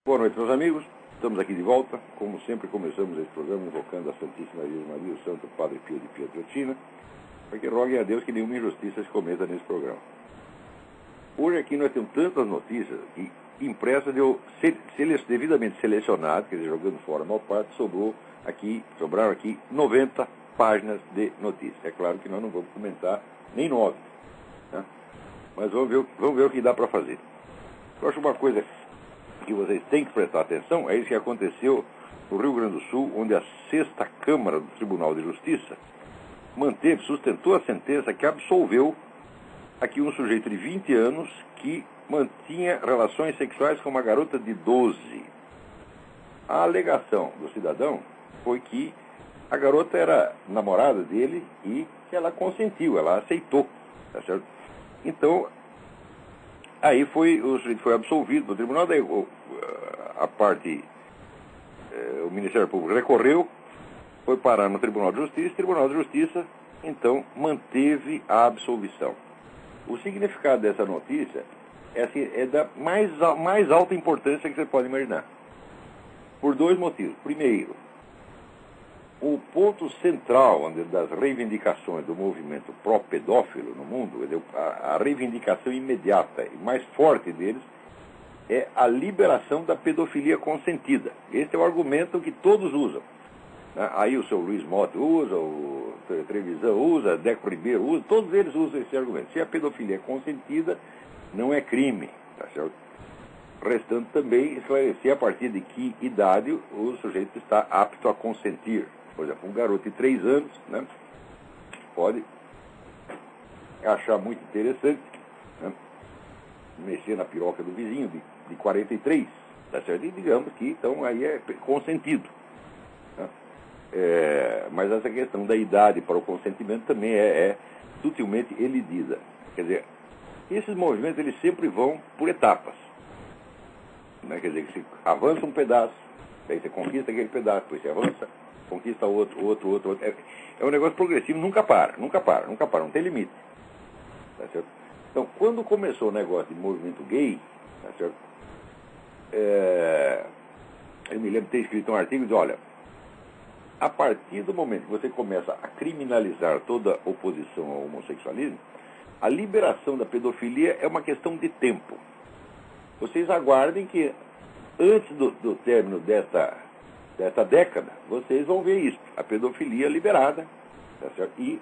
Boa noite, meus amigos. Estamos aqui de volta. Como sempre, começamos esse programa invocando a Santíssima Virgem Maria, o Santo Padre Pio de Pietrelcina, para que roguem a Deus que nenhuma injustiça se cometa nesse programa. Hoje aqui nós temos tantas notícias que impressas devidamente selecionadas, quer dizer, jogando fora a maior parte, sobraram aqui 90 páginas de notícias. É claro que nós não vamos comentar nem 9, né? Mas vamos ver o que dá para fazer. Eu acho uma coisa que vocês têm que prestar atenção, é isso que aconteceu no Rio Grande do Sul, onde a 6ª Câmara do Tribunal de Justiça sustentou a sentença que absolveu aqui um sujeito de 20 anos que mantinha relações sexuais com uma garota de 12. A alegação do cidadão foi que a garota era namorada dele e que ela consentiu, ela aceitou, tá certo? Então, aí o sujeito foi absolvido no tribunal, daí o Ministério Público recorreu, foi parar no Tribunal de Justiça, o Tribunal de Justiça, então, manteve a absolvição. O significado dessa notícia é da mais alta importância que você pode imaginar, por dois motivos. Primeiro, o ponto central das reivindicações do movimento pró-pedófilo no mundo, a reivindicação imediata e mais forte deles, é a liberação da pedofilia consentida. Esse é o argumento que todos usam, né? Aí o seu Luiz Mota usa, o Trevisan usa, Deco Ribeiro usa, todos eles usam esse argumento. Se a pedofilia é consentida, não é crime, tá certo? Restando também esclarecer a partir de que idade o sujeito está apto a consentir. Por exemplo, um garoto de 3 anos, né, pode achar muito interessante, né, mexer na piroca do vizinho de 43, tá certo? E digamos que então aí é consentido, né? Mas essa questão da idade para o consentimento também é sutilmente elidida. Quer dizer, esses movimentos eles sempre vão por etapas, né? Quer dizer, que você avança um pedaço, aí você conquista aquele pedaço, depois você avança, conquista outro. É um negócio progressivo, nunca para, não tem limite. Tá certo? Então, quando começou o negócio de movimento gay, tá certo? Eu me lembro de ter escrito um artigo e dizer, olha, a partir do momento que você começa a criminalizar toda oposição ao homossexualismo, a liberação da pedofilia é uma questão de tempo. Vocês aguardem que, antes do término desta década, vocês vão ver isso, a pedofilia liberada, tá certo? E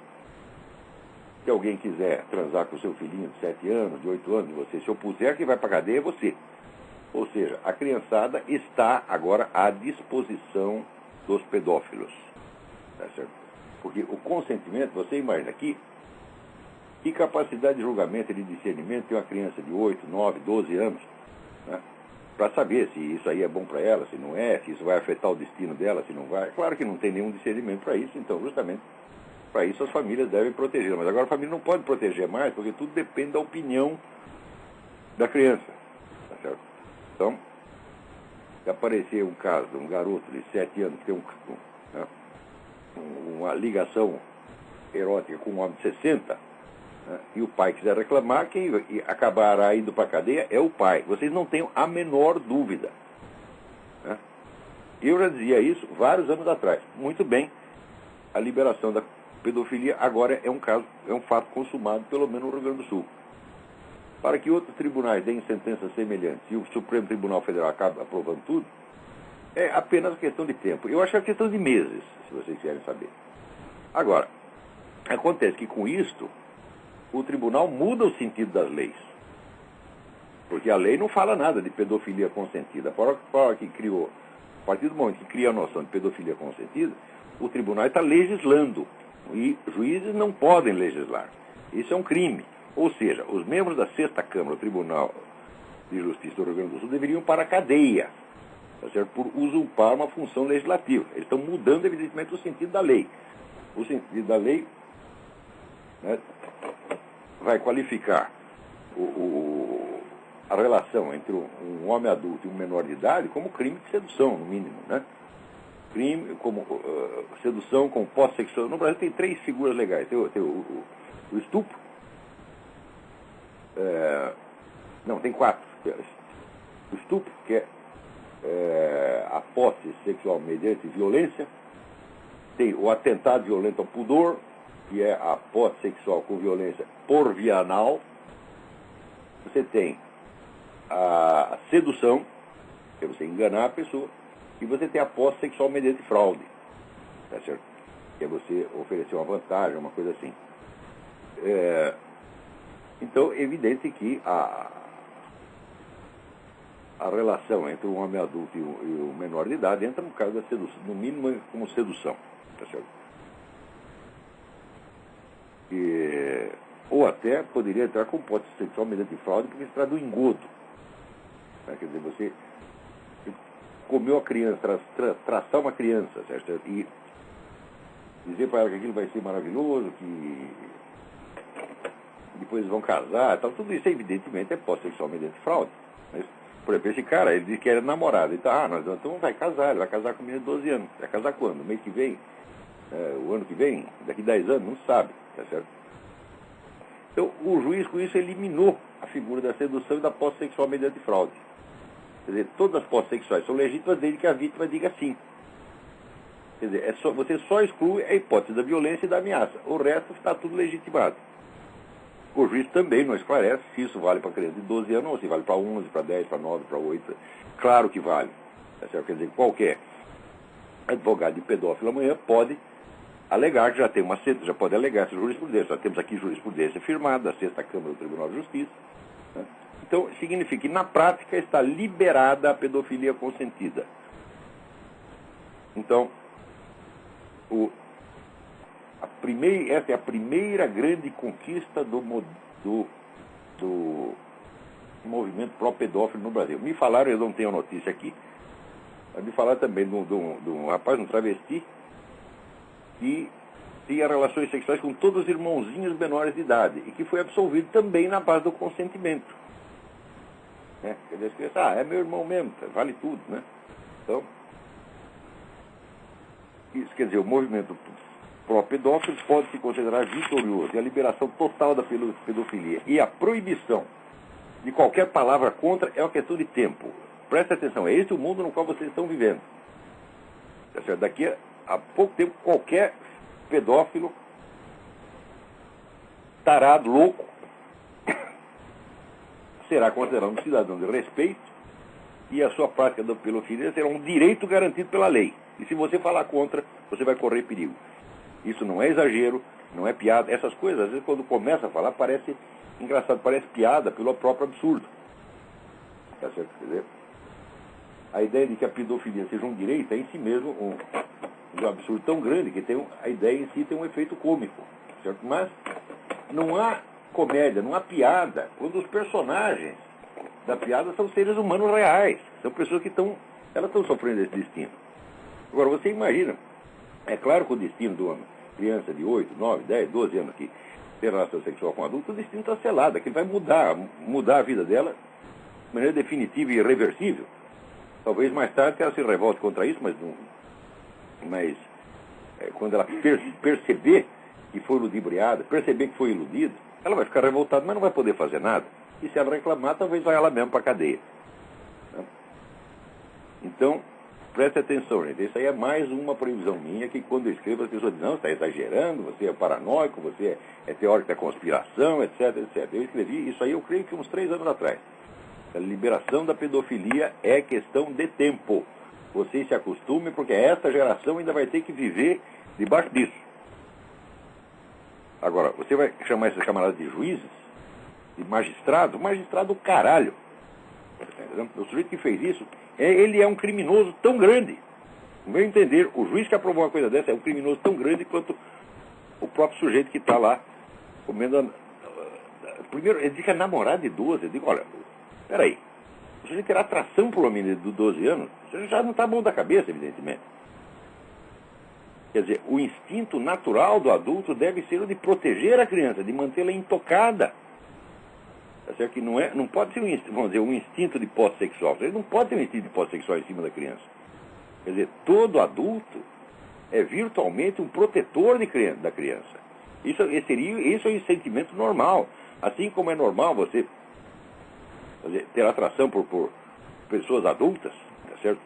se alguém quiser transar com o seu filhinho de 7 anos, de 8 anos, você se opuser, quem vai para a cadeia é você. Ou seja, a criançada está agora à disposição dos pedófilos, tá certo? Porque o consentimento, você imagina aqui, que capacidade de julgamento e de discernimento tem uma criança de 8, 9, 12 anos, né? Para saber se isso aí é bom para ela, se não é, se isso vai afetar o destino dela, se não vai. Claro que não tem nenhum discernimento para isso, então justamente para isso as famílias devem proteger. Mas agora a família não pode proteger mais, porque tudo depende da opinião da criança, tá certo? Então, se aparecer um caso de um garoto de 7 anos que tem uma ligação erótica com um homem de 60, né, e o pai quiser reclamar, quem acabará indo para a cadeia é o pai. Vocês não tenham a menor dúvida, né? Eu já dizia isso vários anos atrás. Muito bem, a liberação da pedofilia agora é um fato consumado, pelo menos no Rio Grande do Sul. Para que outros tribunais deem sentenças semelhantes e o Supremo Tribunal Federal acabe aprovando tudo, é apenas questão de tempo. Eu acho que é questão de meses, se vocês querem saber. Agora, acontece que com isto, o tribunal muda o sentido das leis. Porque a lei não fala nada de pedofilia consentida. A partir do momento que cria a noção de pedofilia consentida, o tribunal está legislando. E juízes não podem legislar. Isso é um crime. Ou seja, os membros da 6ª Câmara do Tribunal de Justiça do Rio Grande do Sul deveriam ir para a cadeia, tá certo? Por usurpar uma função legislativa. Eles estão mudando, evidentemente, o sentido da lei. O sentido da lei, né, vai qualificar a relação entre um homem adulto e um menor de idade como crime de sedução, no mínimo, né? Crime como sedução com posse sexual. No Brasil tem 3 figuras legais. Tem o estupro. Não, tem 4. O estupro, que é a posse sexual mediante violência, tem o atentado violento ao pudor, que é a posse sexual com violência por via anal. Você tem a sedução, que é você enganar a pessoa, e você tem a posse sexual mediante fraude, tá certo? Que é você oferecer uma vantagem, uma coisa assim. Então, é evidente que a relação entre o homem adulto e o menor de idade entra no caso da sedução, no mínimo como sedução, tá certo? Ou até poderia entrar com posse sexual mediante fraude, porque se trata do engodo. Né? Quer dizer, você comeu a criança, traçar uma criança, certo? E dizer para ela que aquilo vai ser maravilhoso, que depois eles vão casar, tal, tudo isso evidentemente é posse sexual mediante fraude. Mas, por exemplo, esse cara, ele diz que era namorado, então, então vai casar, ele vai casar com um menino de 12 anos. Vai casar quando? No mês que vem? O ano que vem? Daqui 10 anos? Não sabe, tá certo? Então, o juiz com isso eliminou a figura da sedução e da posse sexual mediante fraude. Quer dizer, todas as posses sexuais são legítimas desde que a vítima diga sim. Quer dizer, você só exclui a hipótese da violência e da ameaça. O resto está tudo legitimado. O juiz também não esclarece se isso vale para criança de 12 anos ou se vale para 11, para 10, para 9, para 8. Claro que vale. Tá certo? Quer dizer, qualquer advogado de pedófilo amanhã pode alegar que já pode alegar essa jurisprudência. Nós temos aqui jurisprudência firmada da 6ª Câmara do Tribunal de Justiça. Né? Então, significa que na prática está liberada a pedofilia consentida. Então, essa é a primeira grande conquista do movimento pró-pedófilo no Brasil. Me falaram, eu não tenho a notícia aqui, mas me falaram também de um rapaz, um travesti, que tinha relações sexuais com todos os irmãozinhos menores de idade e que foi absolvido também na base do consentimento. Né? Quer dizer, as crianças, é meu irmão mesmo, vale tudo, né? Então, isso quer dizer, o movimento pró-pedófilo pode se considerar vitorioso e a liberação total da pedofilia e a proibição de qualquer palavra contra é uma questão de tempo. Preste atenção, é esse o mundo no qual vocês estão vivendo. Tá certo? Daqui a pouco tempo, qualquer pedófilo, tarado, louco, será considerado um cidadão de respeito e a sua prática da pedofilia será um direito garantido pela lei. E se você falar contra, você vai correr perigo. Isso não é exagero, não é piada. Essas coisas, às vezes, quando começa a falar, parece engraçado, parece piada pelo próprio absurdo. Tá certo? Quer dizer, a ideia de que a pedofilia seja um direito é em si mesmo um absurdo tão grande que a ideia em si tem um efeito cômico. Certo? Mas não há comédia, não há piada, quando os personagens da piada são seres humanos reais. São pessoas que elas estão sofrendo esse destino. Agora, você imagina, é claro que o destino de uma criança de 8, 9, 10, 12 anos que tem relação sexual com adulto, o destino está selado, que ele vai mudar a vida dela de maneira definitiva e irreversível. Talvez mais tarde ela se revolte contra isso, mas quando ela perceber que foi ludibriada, perceber que foi iludida, ela vai ficar revoltada, mas não vai poder fazer nada. E se ela reclamar, talvez vá ela mesmo para a cadeia. Então, preste atenção, gente. Isso aí é mais uma previsão minha que quando eu escrevo as pessoas dizem, não, você está exagerando, você é paranoico, você é teórico da conspiração, etc, etc. Eu escrevi isso aí, eu creio que uns 3 anos atrás. A liberação da pedofilia é questão de tempo. Vocês se acostumem, porque esta geração ainda vai ter que viver debaixo disso. Agora, você vai chamar esses camaradas de juízes, de magistrado? Magistrado do caralho. O sujeito que fez isso, ele é um criminoso tão grande. No meu entender, o juiz que aprovou uma coisa dessa é um criminoso tão grande quanto o próprio sujeito que está lá comendo. Primeiro, ele diz que é namorado de 12. Eu digo, olha, peraí, o sujeito terá atração por uma menina de 12 anos, você já não está bom da cabeça, evidentemente. Quer dizer, o instinto natural do adulto deve ser o de proteger a criança, de mantê-la intocada. Tá certo? Que não pode ser um instinto de posse sexual. Você não pode ter um instinto de posse sexual em cima da criança. Quer dizer, todo adulto é virtualmente um protetor da criança. Isso é um sentimento normal. Assim como é normal você ter atração por pessoas adultas, tá certo?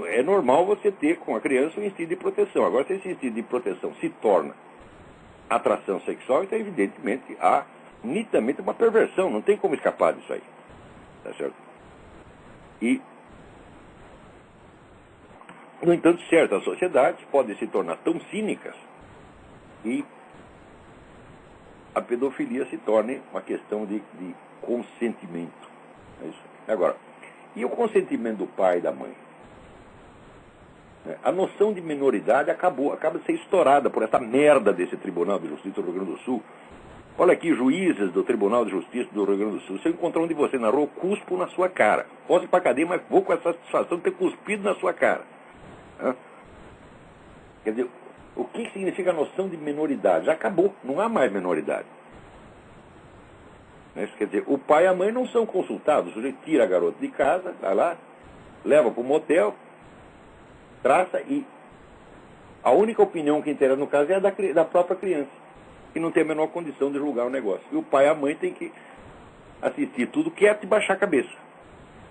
É normal você ter com a criança um instinto de proteção. Agora, se esse instinto de proteção se torna atração sexual, então, evidentemente, há nitidamente uma perversão. Não tem como escapar disso aí. Tá certo? E, no entanto, certas sociedades podem se tornar tão cínicas e a pedofilia se torne uma questão de consentimento. É isso. Agora, e o consentimento do pai e da mãe? A noção de minoridade acaba de ser estourada por essa merda desse Tribunal de Justiça do Rio Grande do Sul. Olha aqui, juízes do Tribunal de Justiça do Rio Grande do Sul. Se eu encontrar um de você na rua, eu cuspo na sua cara. Posso ir pra cadeia, mas vou com essa satisfação de ter cuspido na sua cara. Quer dizer, o que significa a noção de minoridade? Já acabou, não há mais minoridade. Isso quer dizer, o pai e a mãe não são consultados. O sujeito tira a garota de casa, vai lá, leva para o motel, traça e a única opinião que interessa no caso é a da própria criança, que não tem a menor condição de julgar o negócio. E o pai e a mãe têm que assistir tudo quieto e baixar a cabeça.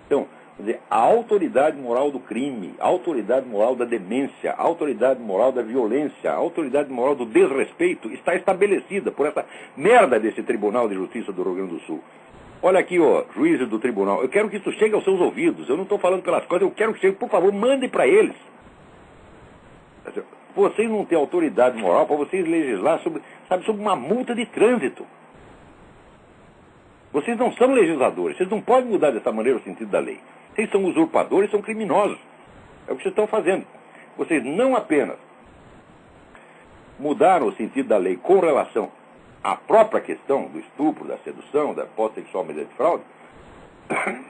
Então, quer dizer, a autoridade moral do crime, a autoridade moral da demência, a autoridade moral da violência, a autoridade moral do desrespeito está estabelecida por essa merda desse Tribunal de Justiça do Rio Grande do Sul. Olha aqui, ó, juízes do tribunal, eu quero que isso chegue aos seus ouvidos, eu não estou falando pelas coisas, eu quero que chegue, por favor, mandem para eles. Vocês não têm autoridade moral para vocês legislar sobre uma multa de trânsito. Vocês não são legisladores, vocês não podem mudar dessa maneira o sentido da lei. Vocês são usurpadores, são criminosos. É o que vocês estão fazendo. Vocês não apenas mudaram o sentido da lei com relação à própria questão do estupro, da sedução, da posse sexual mediante fraude,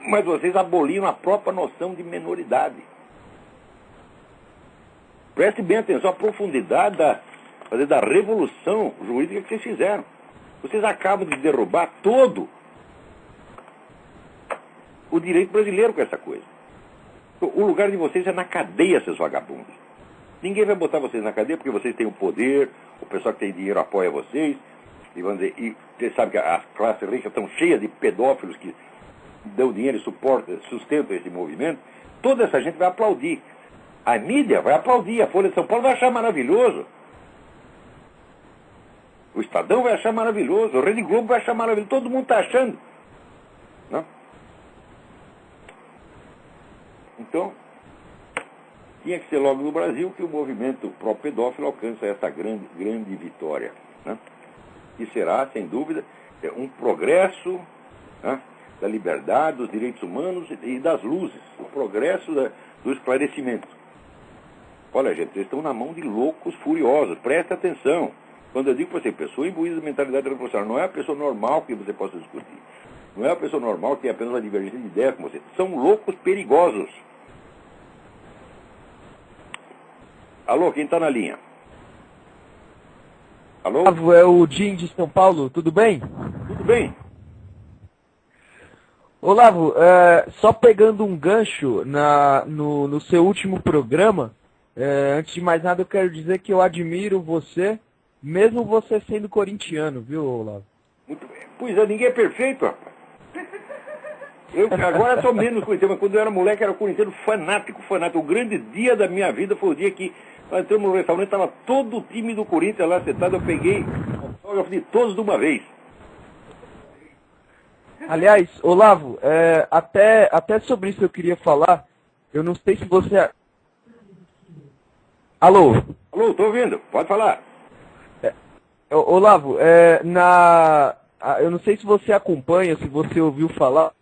mas vocês aboliram a própria noção de menoridade. Preste bem atenção à profundidade da revolução jurídica que vocês fizeram. Vocês acabam de derrubar todo o direito brasileiro com essa coisa. O lugar de vocês é na cadeia, seus vagabundos. Ninguém vai botar vocês na cadeia porque vocês têm o poder, o pessoal que tem dinheiro apoia vocês, e você sabe que as classes ricas estão cheias de pedófilos que dão dinheiro e sustentam esse movimento. Toda essa gente vai aplaudir. A mídia vai aplaudir, a Folha de São Paulo vai achar maravilhoso. O Estadão vai achar maravilhoso, o Rede Globo vai achar maravilhoso, todo mundo está achando. Não? Então, tinha que ser logo no Brasil que o movimento pró-pedófilo alcança essa grande vitória. Né? E será, sem dúvida, um progresso, né, da liberdade, dos direitos humanos e das luzes, o progresso do esclarecimento. Olha, gente, vocês estão na mão de loucos furiosos, presta atenção. Quando eu digo para você, pessoa imbuída de mentalidade revolucionária, não é a pessoa normal que você possa discutir. Não é a pessoa normal que tem apenas uma divergência de ideia com você. São loucos perigosos. Alô, quem está na linha? Alô? É o Jim de São Paulo, tudo bem? Tudo bem. Olavo, só pegando um gancho no seu último programa, antes de mais nada eu quero dizer que eu admiro você, mesmo você sendo corintiano, viu, Olavo? Muito bem. Pois é, ninguém é perfeito, rapaz. Eu agora sou menos corintiano, mas quando eu era moleque era corintiano fanático. O grande dia da minha vida foi o dia que nós entramos no restaurante, estava todo o time do Corinthians lá sentado, eu peguei autógrafo de todos de uma vez. Aliás, Olavo, até sobre isso eu queria falar, eu não sei se você... Alô? Alô, estou ouvindo, pode falar. Olavo, eu não sei se você acompanha, se você ouviu falar,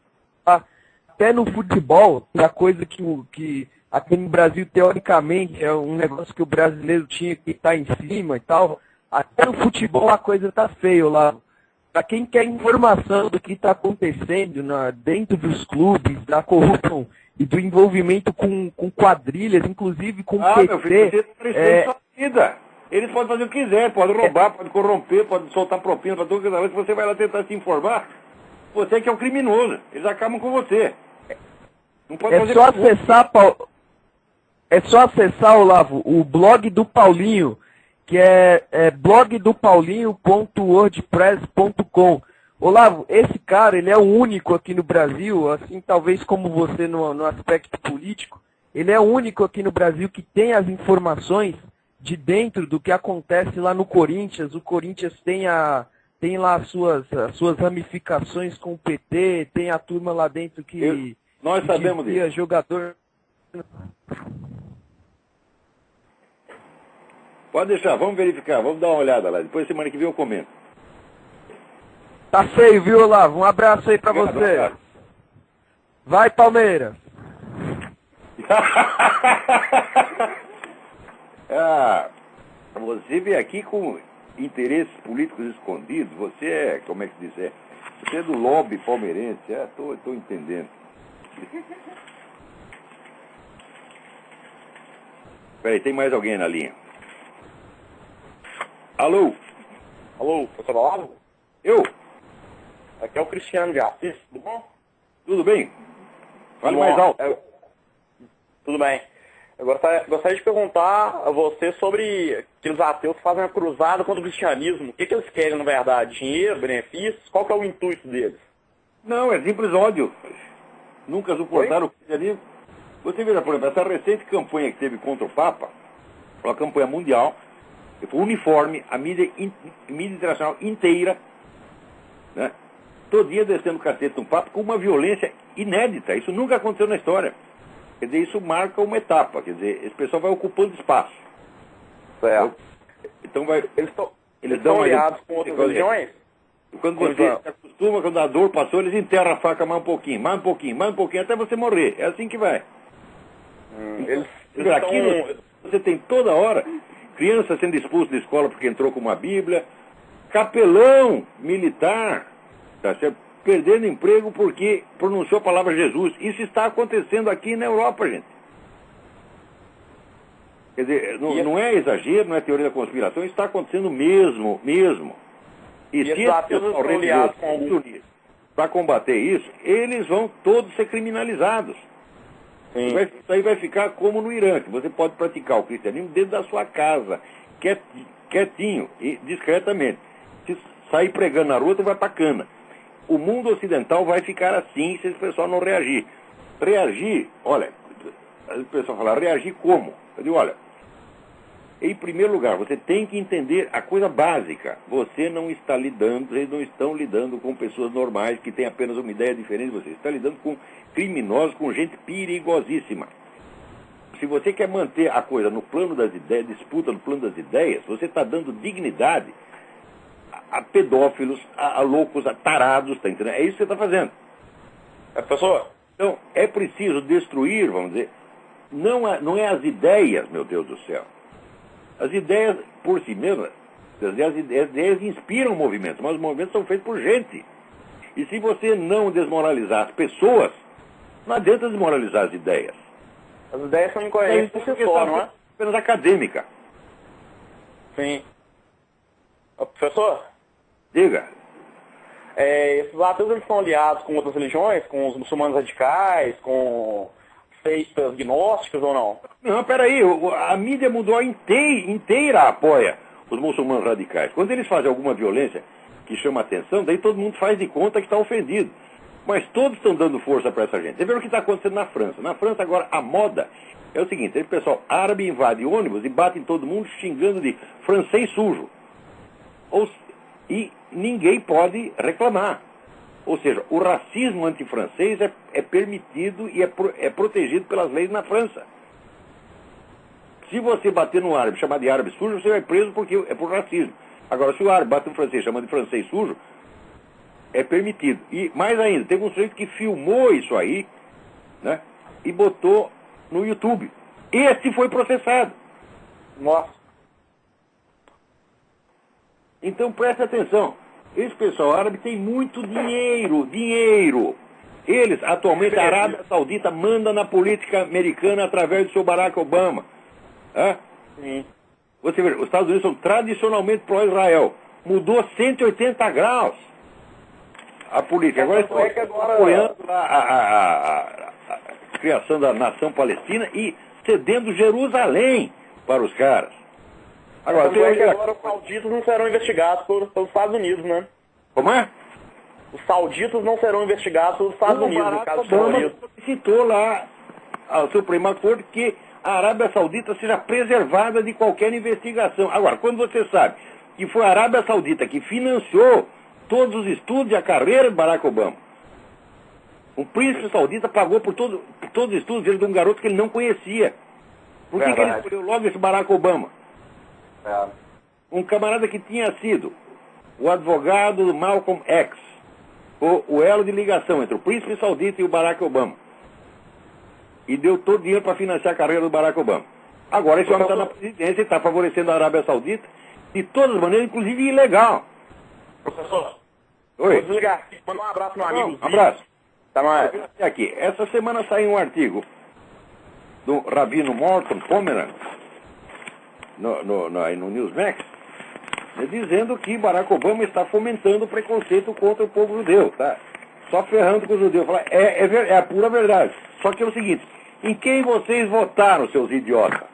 até no futebol, a coisa que aqui no Brasil, teoricamente, é um negócio que o brasileiro tinha que estar em cima e tal, até no futebol a coisa tá feia, Olavo. Para quem quer informação do que está acontecendo dentro dos clubes, da corrupção e do envolvimento com quadrilhas, inclusive com PT... meu filho, você precisa sua vida. Eles podem fazer o que quiser, podem roubar, podem corromper, podem soltar propina para todo mundo. Se você vai lá tentar se informar, você que é o criminoso. Eles acabam com você. Não pode fazer É só acessar, Olavo, o blog do Paulinho, que é blogdopaulinho.wordpress.com. Olavo, esse cara, ele é o único aqui no Brasil, assim, talvez como você no aspecto político, ele é o único aqui no Brasil que tem as informações de dentro do que acontece lá no Corinthians. O Corinthians tem lá as suas ramificações com o PT, tem a turma lá dentro nós sabemos disso. Jogador. Pode deixar, vamos verificar, vamos dar uma olhada lá. Depois, semana que vem, eu comento. Tá feio, viu, Olavo? Um abraço aí pra você. Vai, Palmeiras. Você vem aqui com interesses políticos escondidos. Você é, como é que se diz? Você é do lobby palmeirense. Tô entendendo. Peraí, tem mais alguém na linha? Alô? Alô, professor Olavo? Eu? Aqui é o Cristiano de Assis, tudo bom? Tudo bem? Fale Tudo mais bom. alto. Tudo bem. Eu gostaria de perguntar a você sobre aqueles ateus que fazem a cruzada contra o cristianismo. O que eles querem, na verdade? Dinheiro, benefícios? Qual que é o intuito deles? Não, é simples ódio. Nunca suportaram o cristianismo. Você veja, por exemplo, essa recente campanha que teve contra o Papa, uma campanha mundial, que foi uniforme, a mídia internacional inteira, né? Todo dia descendo o cacete no Papa com uma violência inédita. Isso nunca aconteceu na história. Quer dizer, isso marca uma etapa. Quer dizer, esse pessoal vai ocupando espaço. Certo. Então vai... Eles dão estão uma... aliados com outras religiões? Quando você se acostuma, quando a dor passou, eles enterram a faca mais um pouquinho, mais um pouquinho, mais um pouquinho, até você morrer. É assim que vai. Aqui você tem toda hora criança sendo expulso da escola porque entrou com uma Bíblia, capelão militar, tá certo? Perdendo emprego porque pronunciou a palavra Jesus. Isso está acontecendo aqui na Europa, gente. Quer dizer, não é exagero, não é teoria da conspiração, isso está acontecendo mesmo. E se esses pessoal religioso se unir para combater isso, eles vão todos ser criminalizados. Isso aí vai ficar como no Irã, que você pode praticar o cristianismo dentro da sua casa, quietinho e discretamente. Se sair pregando na rua, tu vai pra cana. O mundo ocidental vai ficar assim se esse pessoal não reagir. Reagir, olha, o pessoal fala, reagir como? Eu digo, olha, em primeiro lugar, você tem que entender a coisa básica. Você não está lidando, eles não estão lidando com pessoas normais que têm apenas uma ideia diferente de você. Você está lidando com criminosos, com gente perigosíssima. Se você quer manter a coisa no plano das ideias, disputa no plano das ideias, você está dando dignidade a pedófilos, a loucos, a tarados, tá entendendo? É isso que você está fazendo. Professor? Então, é preciso destruir, vamos dizer, não é as ideias, meu Deus do céu. As ideias, por si mesmas, as ideias inspiram movimentos, mas os movimentos são feitos por gente. E se você não desmoralizar as pessoas, não adianta desmoralizar as ideias. As ideias são incoerentes por si só, não é? Apenas acadêmica. Sim. Professor? Diga. Esses ateus eles são aliados com outras religiões, com os muçulmanos radicais, com seitas gnósticas ou não? Não, peraí, a mídia mundial inteira apoia os muçulmanos radicais. Quando eles fazem alguma violência que chama atenção, daí todo mundo faz de conta que está ofendido. Mas todos estão dando força para essa gente. Você vê o que está acontecendo na França. Na França agora a moda é o seguinte, esse pessoal árabe invade ônibus e bate em todo mundo xingando de francês sujo. E ninguém pode reclamar. Ou seja, o racismo antifrancês é permitido e é protegido pelas leis na França. Se você bater no árabe, chamar de árabe sujo, você vai preso porque é por racismo. Agora, se o árabe bate no francês, chamando de francês sujo, é permitido. E mais ainda, teve um sujeito que filmou isso aí, né, e botou no YouTube. Este foi processado. Nossa. Então preste atenção. Esse pessoal árabe tem muito dinheiro. Eles, atualmente, a Arábia Saudita manda na política americana através do seu Barack Obama. Sim. Você vê, os Estados Unidos são tradicionalmente pró-Israel. Mudou 180 graus a política. Agora estão apoiando a criação da nação palestina e cedendo Jerusalém para os caras. Agora os sauditas não serão investigados pelos Estados Unidos, né? Como é? os sauditas não serão investigados pelos Estados Unidos, no caso do terrorismo. Citou lá ao Suprema Corte que a Arábia Saudita seja preservada de qualquer investigação. Agora, quando você sabe que foi a Arábia Saudita que financiou todos os estudos e a carreira de Barack Obama, o príncipe saudita pagou por todos os estudos dele de um garoto que ele não conhecia. Por que ele escolheu logo esse Barack Obama? Um camarada que tinha sido o advogado do Malcolm X, o elo de ligação entre o príncipe saudita e o Barack Obama. E deu todo o dinheiro para financiar a carreira do Barack Obama. Agora esse homem está na presidência e está favorecendo a Arábia Saudita de todas as maneiras, inclusive ilegal. Professor, oi. Vou desligar. Manda um abraço, meu amigo. Um abraço. Tá mais. Aqui. Essa semana saiu um artigo do Rabino Morton Pomeranz no Newsmax, dizendo que Barack Obama está fomentando o preconceito contra o povo judeu, tá? Só ferrando com os judeus. É a pura verdade. Só que é o seguinte, em quem vocês votaram, seus idiotas?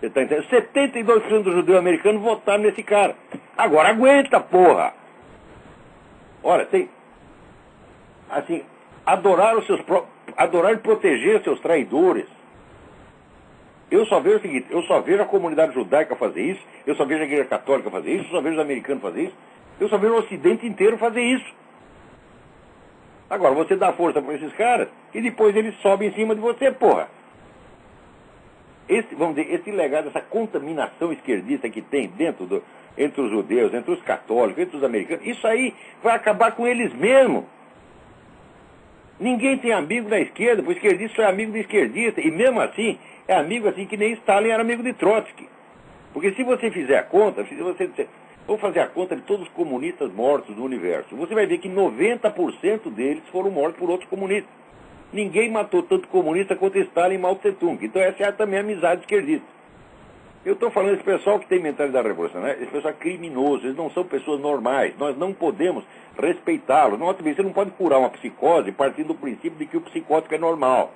Você tá entendendo? 72% dos judeus americanos votaram nesse cara. Agora aguenta, porra! Olha, tem... Assim, adorar e proteger seus traidores. Eu só vejo o seguinte, eu só vejo a comunidade judaica fazer isso, eu só vejo a igreja católica fazer isso, eu só vejo os americanos fazer isso, eu só vejo o ocidente inteiro fazer isso. Agora, você dá força para esses caras e depois eles sobem em cima de você, porra. Vamos dizer, esse legado, essa contaminação esquerdista que tem entre os judeus, entre os católicos, entre os americanos, isso aí vai acabar com eles mesmos. Ninguém tem amigo da esquerda, porque o esquerdista só é amigo do esquerdista, e mesmo assim, é amigo assim que nem Stalin era amigo de Trotsky. Porque se você fizer a conta, vamos fazer a conta de todos os comunistas mortos do universo, você vai ver que 90% deles foram mortos por outros comunistas. Ninguém matou tanto comunista quanto Stalin e Mao Tse-tung. Então essa é também a amizade esquerdista. Eu estou falando desse pessoal que tem mentalidade revolucionária, esse pessoal é criminoso, eles não são pessoas normais, nós não podemos respeitá-los. Você não pode curar uma psicose partindo do princípio de que o psicótico é normal.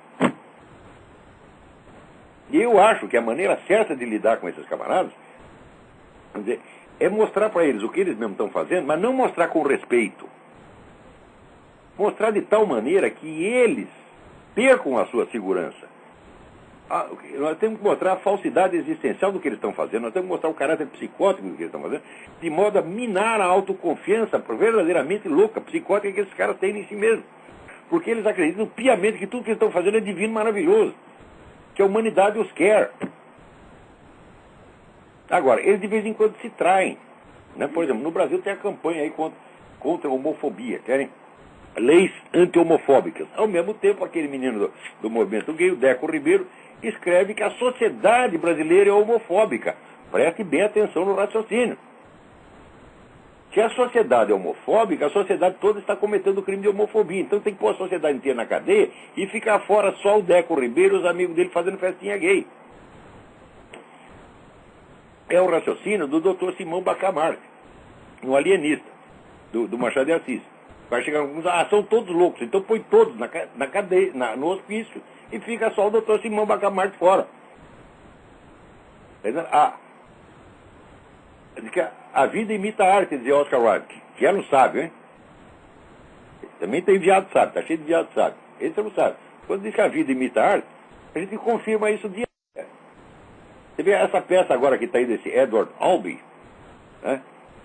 E eu acho que a maneira certa de lidar com esses camaradas, vamos dizer, é mostrar para eles o que eles mesmos estão fazendo, mas não mostrar com respeito. Mostrar de tal maneira que eles percam a sua segurança. Nós temos que mostrar a falsidade existencial do que eles estão fazendo, nós temos que mostrar o caráter psicótico do que eles estão fazendo, de modo a minar a autoconfiança verdadeiramente louca, psicótica que esses caras têm em si mesmos. Porque eles acreditam piamente que tudo que eles estão fazendo é divino e maravilhoso, que a humanidade os quer. Agora, eles de vez em quando se traem. Né? Por exemplo, no Brasil tem a campanha aí contra a homofobia, querem leis anti-homofóbicas. Ao mesmo tempo, aquele menino do movimento gay, o Deco Ribeiro, escreve que a sociedade brasileira é homofóbica. Preste bem atenção no raciocínio. Se a sociedade é homofóbica, a sociedade toda está cometendo crime de homofobia. Então tem que pôr a sociedade inteira na cadeia e ficar fora só o Deco Ribeiro e os amigos dele fazendo festinha gay. É o raciocínio do Dr. Simão Bacamarte, um alienista, do Machado de Assis. Vai chegar alguns, são todos loucos, então põe todos na cadeia, no hospício, e fica só o Dr. Simão Bacamarte fora. A vida imita a arte, dizia Oscar Wilde, que era um sábio, hein? Também tem viado sábio, tá cheio de viado sábio. Esse é um sábio. Quando diz que a vida imita a arte, a gente confirma isso dia. Você vê essa peça agora que está aí desse Edward Albee, né,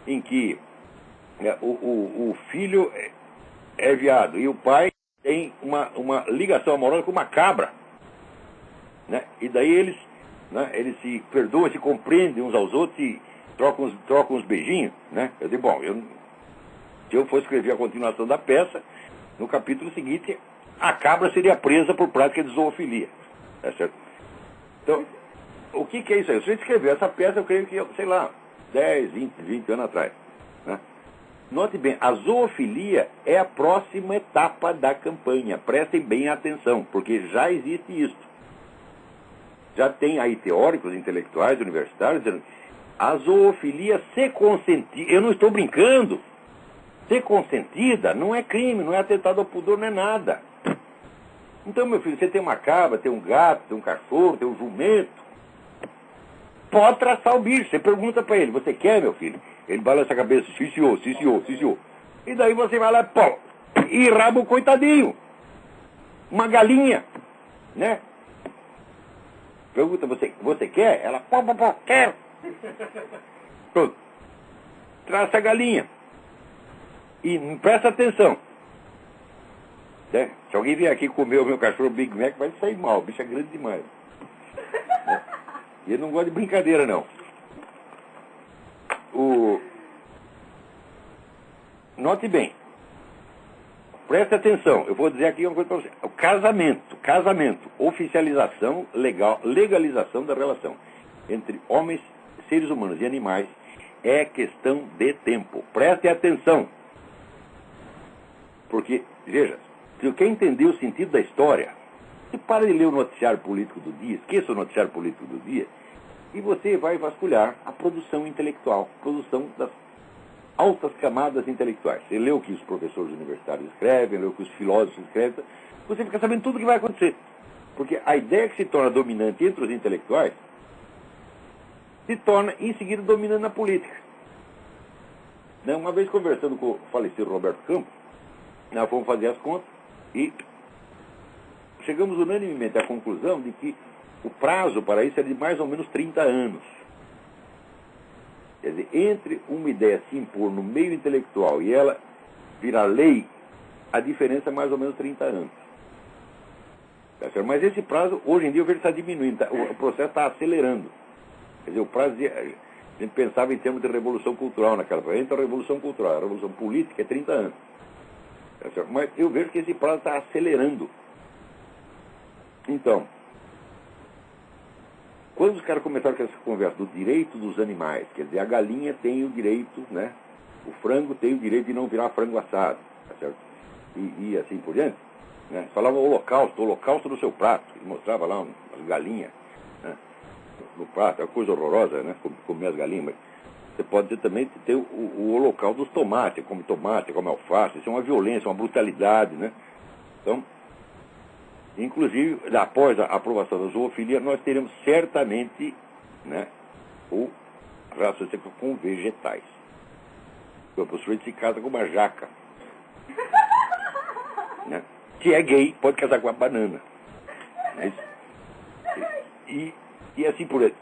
em que o filho é viado e o pai tem uma ligação amorosa com uma cabra. Né? E daí eles se perdoam, se compreendem uns aos outros e trocam uns beijinhos. Né? Eu digo, bom, se eu for escrever a continuação da peça, no capítulo seguinte, a cabra seria presa por prática de zoofilia. Tá certo? Então, o que é isso aí? Se eu escrever essa peça, eu creio que, sei lá, 10, 20 anos atrás. Né? Note bem, a zoofilia é a próxima etapa da campanha. Prestem bem atenção, porque já existe isso. Já tem aí teóricos, intelectuais, universitários, dizendo a zoofilia ser consentida, eu não estou brincando, ser consentida não é crime, não é atentado ao pudor, não é nada. Então, meu filho, você tem uma cabra, tem um gato, tem um cachorro, tem um jumento, pode traçar o bicho. Você pergunta para ele, você quer, meu filho? Ele balança a cabeça, sim senhor, sim senhor, sim senhor. E daí você vai lá, pô, e rabo coitadinho. Uma galinha, né? Pergunta, você quer? Ela, pô, quero. Pronto. Traz a galinha. E presta atenção. Né? Se alguém vier aqui comer o meu cachorro Big Mac, vai sair mal. O bicho é grande demais. Né? E ele não gosta de brincadeira, não. Note bem. Preste atenção. Eu vou dizer aqui uma coisa para você. O casamento, oficialização legal, legalização da relação entre homens, seres humanos e animais é questão de tempo. Preste atenção. Porque, veja, se você quer entender o sentido da história, você para de ler o noticiário político do dia, esqueça o noticiário político do dia, e você vai vasculhar a produção intelectual, a produção das altas camadas intelectuais. Você lê o que os professores universitários escrevem, lê o que os filósofos escrevem, você fica sabendo tudo o que vai acontecer. Porque a ideia que se torna dominante entre os intelectuais se torna, em seguida, dominante na política. Uma vez conversando com o falecido Roberto Campos, nós fomos fazer as contas e chegamos unanimemente à conclusão de que o prazo para isso é de mais ou menos 30 anos. Quer dizer, entre uma ideia se impor no meio intelectual e ela virar lei, a diferença é mais ou menos 30 anos. Tá certo? Mas esse prazo, hoje em dia, eu vejo que está diminuindo, o processo está acelerando. Quer dizer, o prazo, a gente pensava em termos de revolução cultural naquela época. Entra a revolução cultural, a revolução política é 30 anos. Tá certo? Mas eu vejo que esse prazo está acelerando. Então, quando os caras começaram com essa conversa do direito dos animais, quer dizer, a galinha tem o direito, né? O frango tem o direito de não virar frango assado, tá certo? E assim por diante, né? Falava o holocausto do seu prato, e mostrava lá umas galinhas, né? No prato, é uma coisa horrorosa, né? Comer as galinhas, mas você pode também ter o holocausto dos tomates, come tomate, come alface, isso é uma violência, uma brutalidade, né? Então, inclusive, após a aprovação da zoofilia, nós teremos certamente, né, o relação sexual com vegetais. O sujeito se casa com uma jaca, né, que é gay, pode casar com uma banana. Né, e assim por aí.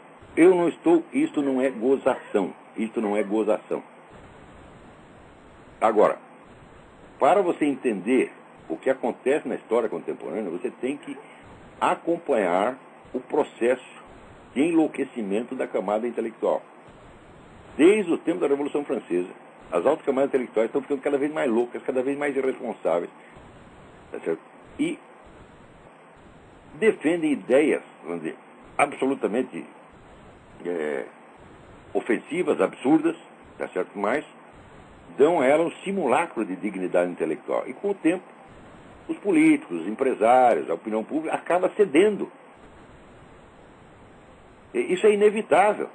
Isto não é gozação. Isto não é gozação. Agora, para você entender o que acontece na história contemporânea, você tem que acompanhar o processo de enlouquecimento da camada intelectual. Desde o tempo da Revolução Francesa, as altas camadas intelectuais estão ficando cada vez mais loucas, cada vez mais irresponsáveis, tá certo? E defendem ideias, vamos dizer, absolutamente ofensivas, absurdas, tá certo? Mas dão a ela um simulacro de dignidade intelectual. E com o tempo, os políticos, os empresários, a opinião pública acaba cedendo. E isso é inevitável.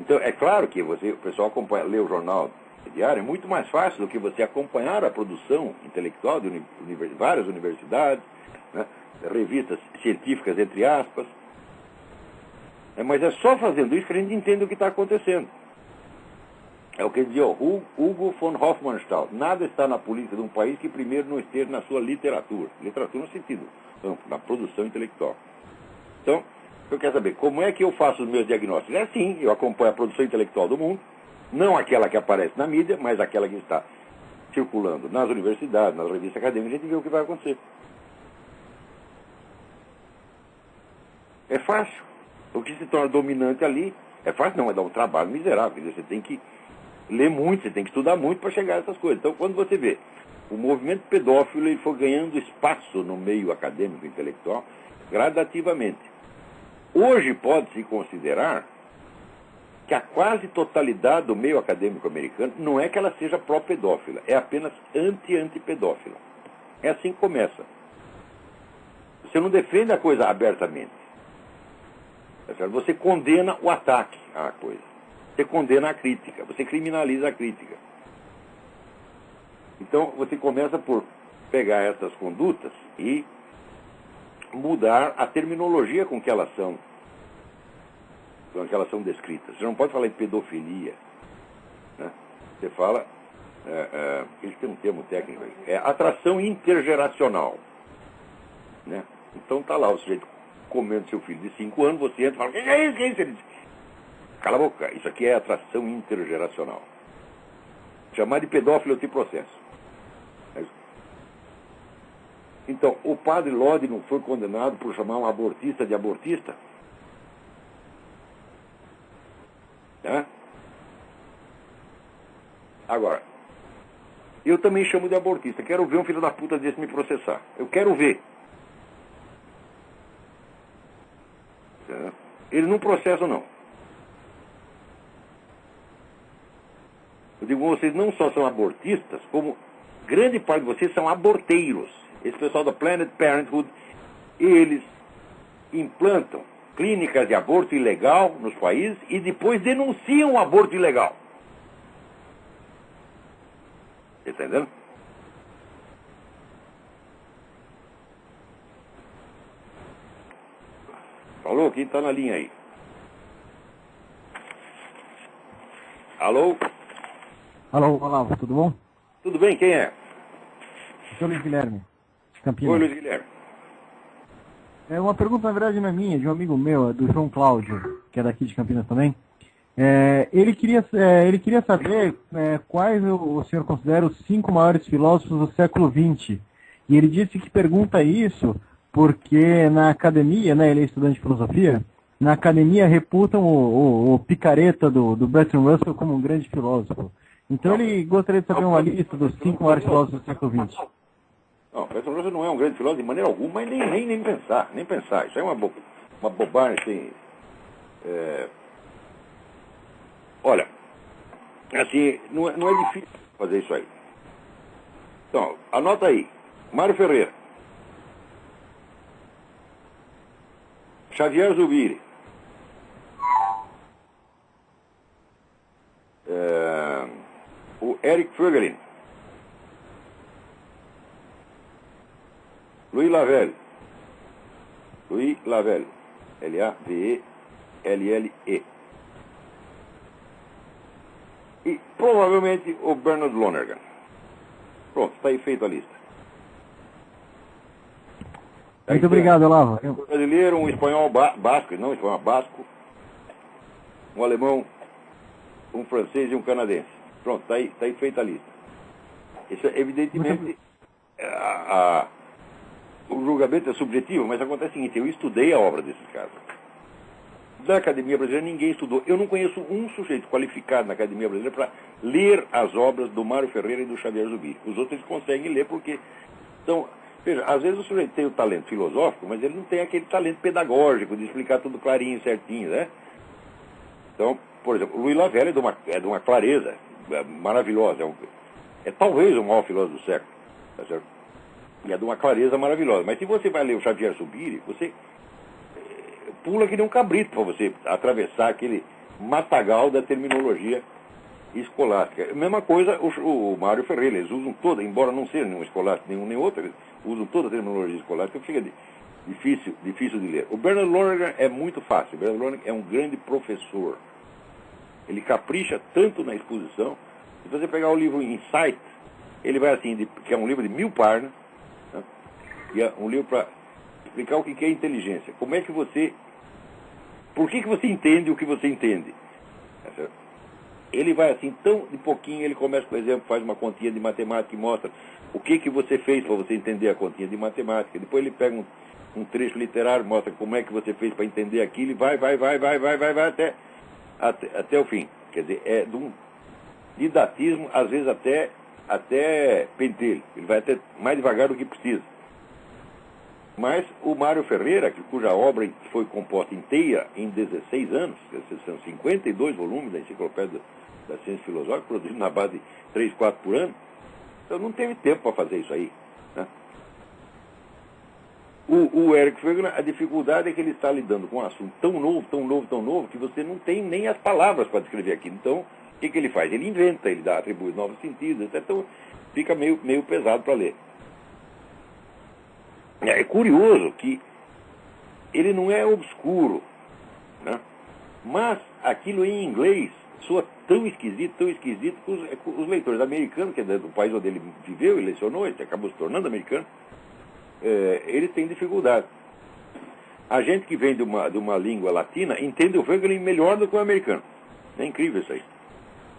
Então, é claro que o pessoal lê o jornal diário, é muito mais fácil do que você acompanhar a produção intelectual de várias universidades, né, revistas científicas, entre aspas. Mas é só fazendo isso que a gente entende o que está acontecendo. É o que dizia Hugo von Hofmannsthal. Nada está na política de um país que primeiro não esteja na sua literatura. Literatura no sentido amplo, na produção intelectual. Então, eu quero saber, como é que eu faço os meus diagnósticos? É assim, eu acompanho a produção intelectual do mundo, não aquela que aparece na mídia, mas aquela que está circulando nas universidades, nas revistas acadêmicas, a gente vê o que vai acontecer. É fácil. O que se torna dominante ali, é fácil não, é dar um trabalho miserável. Quer dizer, você tem que ler muito, você tem que estudar muito para chegar a essas coisas. Então, quando você vê o movimento pedófilo, ele foi ganhando espaço no meio acadêmico intelectual gradativamente. Hoje pode-se considerar que a quase totalidade do meio acadêmico americano não é que ela seja pró-pedófila, é apenas anti-antipedófila. É assim que começa. Você não defende a coisa abertamente. Você condena o ataque à coisa. Você condena a crítica. Você criminaliza a crítica. Então, você começa por pegar essas condutas e mudar a terminologia com que elas são descritas. Você não pode falar em pedofilia, né? Você fala eles têm um termo técnico aí, é atração intergeracional. Né? Então tá lá o sujeito comendo seu filho de 5 anos, você entra e fala, que é isso, que é isso? Ele diz, cala a boca, isso aqui é atração intergeracional. Chamar de pedófilo eu te processo. Então, o padre Lodi não foi condenado por chamar um abortista de abortista? Né? Agora, eu também chamo de abortista. Quero ver um filho da puta desse me processar. Eu quero ver. Eles não processam, não. Eu digo, vocês não só são abortistas, como grande parte de vocês são aborteiros. Esse pessoal da Planned Parenthood, eles implantam clínicas de aborto ilegal nos países e depois denunciam o aborto ilegal. Entendendo? Falou? Quem está na linha aí? Alô? Alô, Olavo, tudo bom? Tudo bem? Quem é? Sou Luiz Guilherme, de Campinas. Oi, Luiz Guilherme. É uma pergunta, na verdade, não é minha, de um amigo meu, do João Cláudio, que é daqui de Campinas também. Ele queria saber quais o senhor considera os 5 maiores filósofos do século XX. E ele disse que pergunta isso porque na academia, né, ele é estudante de filosofia, na academia reputam o picareta do Bertrand Russell como um grande filósofo. Então ele gostaria de saber uma lista dos 5 maiores filósofos do século XX. Não, Bertrand Russell não é um grande filósofo de maneira alguma, mas nem pensar. Isso é uma bobagem, assim. Olha, assim, não é difícil fazer isso aí. Então, anota aí. Mário Ferreira. Xavier Zubiri. O Eric Fögelin. Louis Lavelle. L-A-V-E-L-L-E. E provavelmente o Bernard Lonergan. Pronto, está aí feita a lista. Muito obrigado, Olavo. Um brasileiro, um espanhol basco, não espanhol, basco, um alemão, um francês e um canadense. Pronto, está aí feita a lista. Isso, evidentemente, o julgamento é subjetivo, mas acontece o seguinte, eu estudei a obra desses caras. Da Academia Brasileira ninguém estudou. Eu não conheço um sujeito qualificado na Academia Brasileira para ler as obras do Mário Ferreira e do Xavier Zubiri. Os outros eles conseguem ler porque são... Veja, às vezes o sujeito tem o talento filosófico, mas ele não tem aquele talento pedagógico de explicar tudo clarinho, certinho, né? Então, por exemplo, o Louis Lavelle é de uma clareza maravilhosa. É talvez o maior filósofo do século, tá certo? E é de uma clareza maravilhosa. Mas se você vai ler o Xavier Zubiri, você pula que nem um cabrito para você atravessar aquele matagal da terminologia escolástica. A mesma coisa o Mário Ferreira, eles usam toda, embora não seja nenhum escolástico, nenhum nem outro, eles usam toda a terminologia escolástica, fica difícil de ler. O Bernard Lonergan é muito fácil. O Bernard Lonergan é um grande professor. Ele capricha tanto na exposição. Se você pegar o livro Insight, ele vai assim, que é um livro de 1000 páginas, né? E é um livro para explicar o que é inteligência. Como é que você... Por que você entende o que você entende? Tá certo? Ele vai assim, tão de pouquinho, ele começa, por exemplo, faz uma continha de matemática e mostra o que você fez para você entender a continha de matemática. Depois ele pega um trecho literário, mostra como é que você fez para entender aquilo e vai até o fim. Quer dizer, é de um didatismo, às vezes até pentelho. Ele vai até mais devagar do que precisa. Mas o Mário Ferreira, cuja obra foi composta inteira em 16 anos, são 52 volumes da Enciclopédia da Ciência Filosófica, produzido na base de 3, 4 por ano, então não teve tempo para fazer isso aí. Né? O Eric Fögelin, a dificuldade é que ele está lidando com um assunto tão novo, que você não tem nem as palavras para descrever aquilo. Então, o que ele faz? Ele inventa, ele atribui novos sentidos, etc. Então fica meio pesado para ler. É curioso que ele não é obscuro, né? Mas aquilo em inglês soa tão esquisito que os leitores americanos, que é do país onde ele viveu e lecionou, ele acabou se tornando americano, eles têm dificuldade. A gente que vem de uma língua latina entende o Wegelin melhor do que o americano. É incrível isso aí.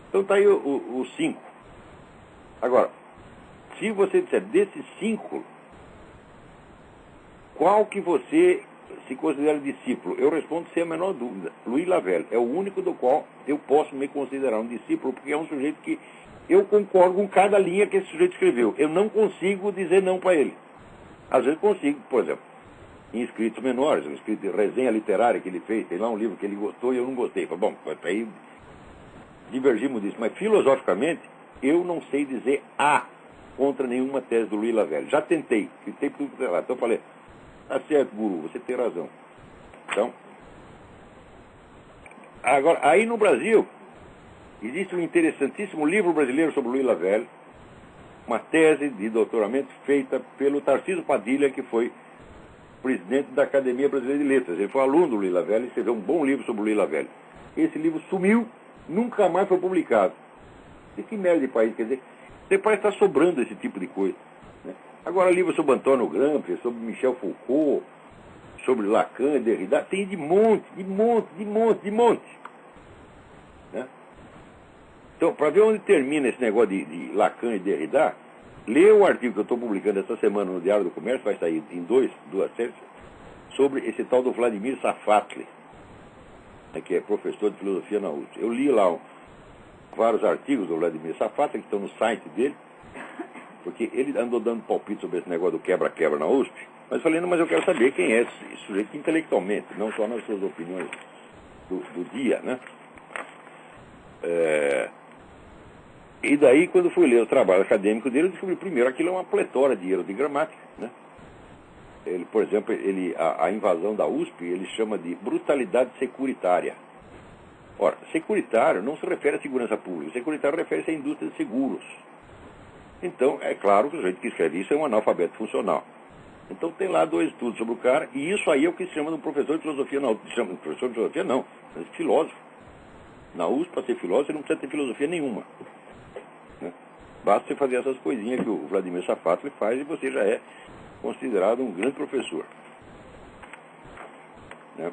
Então está aí os 5. Agora, se você disser desses 5, qual que você se considera discípulo? Eu respondo sem a menor dúvida. Louis Lavelle é o único do qual eu posso me considerar um discípulo, porque é um sujeito que eu concordo com cada linha que esse sujeito escreveu. Eu não consigo dizer não para ele. Às vezes consigo, por exemplo, em escritos menores, um escrito de resenha literária que ele fez, tem lá um livro que ele gostou e eu não gostei. Falei, bom, aí divergimos disso. Mas filosoficamente, eu não sei dizer A contra nenhuma tese do Louis Lavelle. Já tentei, por tudo lá. Então eu falei, tá certo, guru, você tem razão. Então, agora, aí no Brasil, existe um interessantíssimo livro brasileiro sobre Louis Lavelle, uma tese de doutoramento feita pelo Tarcísio Padilha, que foi presidente da Academia Brasileira de Letras. Ele foi aluno do Louis Lavelle e escreveu um bom livro sobre o Louis Lavelle. Esse livro sumiu, nunca mais foi publicado. E que merda de país, quer dizer, você parece estar sobrando esse tipo de coisa. Né? Agora, livro sobre Antônio Gramsci, sobre Michel Foucault, sobre Lacan, Derrida, tem de monte. Né? Então, para ver onde termina esse negócio de Lacan e Derrida, lê o artigo que eu estou publicando essa semana no Diário do Comércio, vai sair em duas séries, sobre esse tal do Vladimir Safatli, né, que é professor de filosofia na USP. Eu li lá vários artigos do Vladimir Safatli, que estão no site dele, porque ele andou dando palpite sobre esse negócio do quebra-quebra na USP, mas eu falei, não, mas eu quero saber quem é esse sujeito intelectualmente, não só nas suas opiniões do dia, né? E daí, quando fui ler o trabalho acadêmico dele, eu descobri, primeiro, aquilo é uma pletora de erros de gramática, né? Ele, por exemplo, a invasão da USP, ele chama de brutalidade securitária. Ora, securitário não se refere à segurança pública, securitário refere-se à indústria de seguros. Então, é claro que o sujeito que escreve isso é um analfabeto funcional. Então, tem lá 2 estudos sobre o cara, e isso aí é o que se chama de um professor de filosofia, não, professor de filosofia não, mas filósofo. Na USP, para ser filósofo, você não precisa ter filosofia nenhuma. Né? Basta você fazer essas coisinhas que o Vladimir Safatli faz e você já é considerado um grande professor. Né?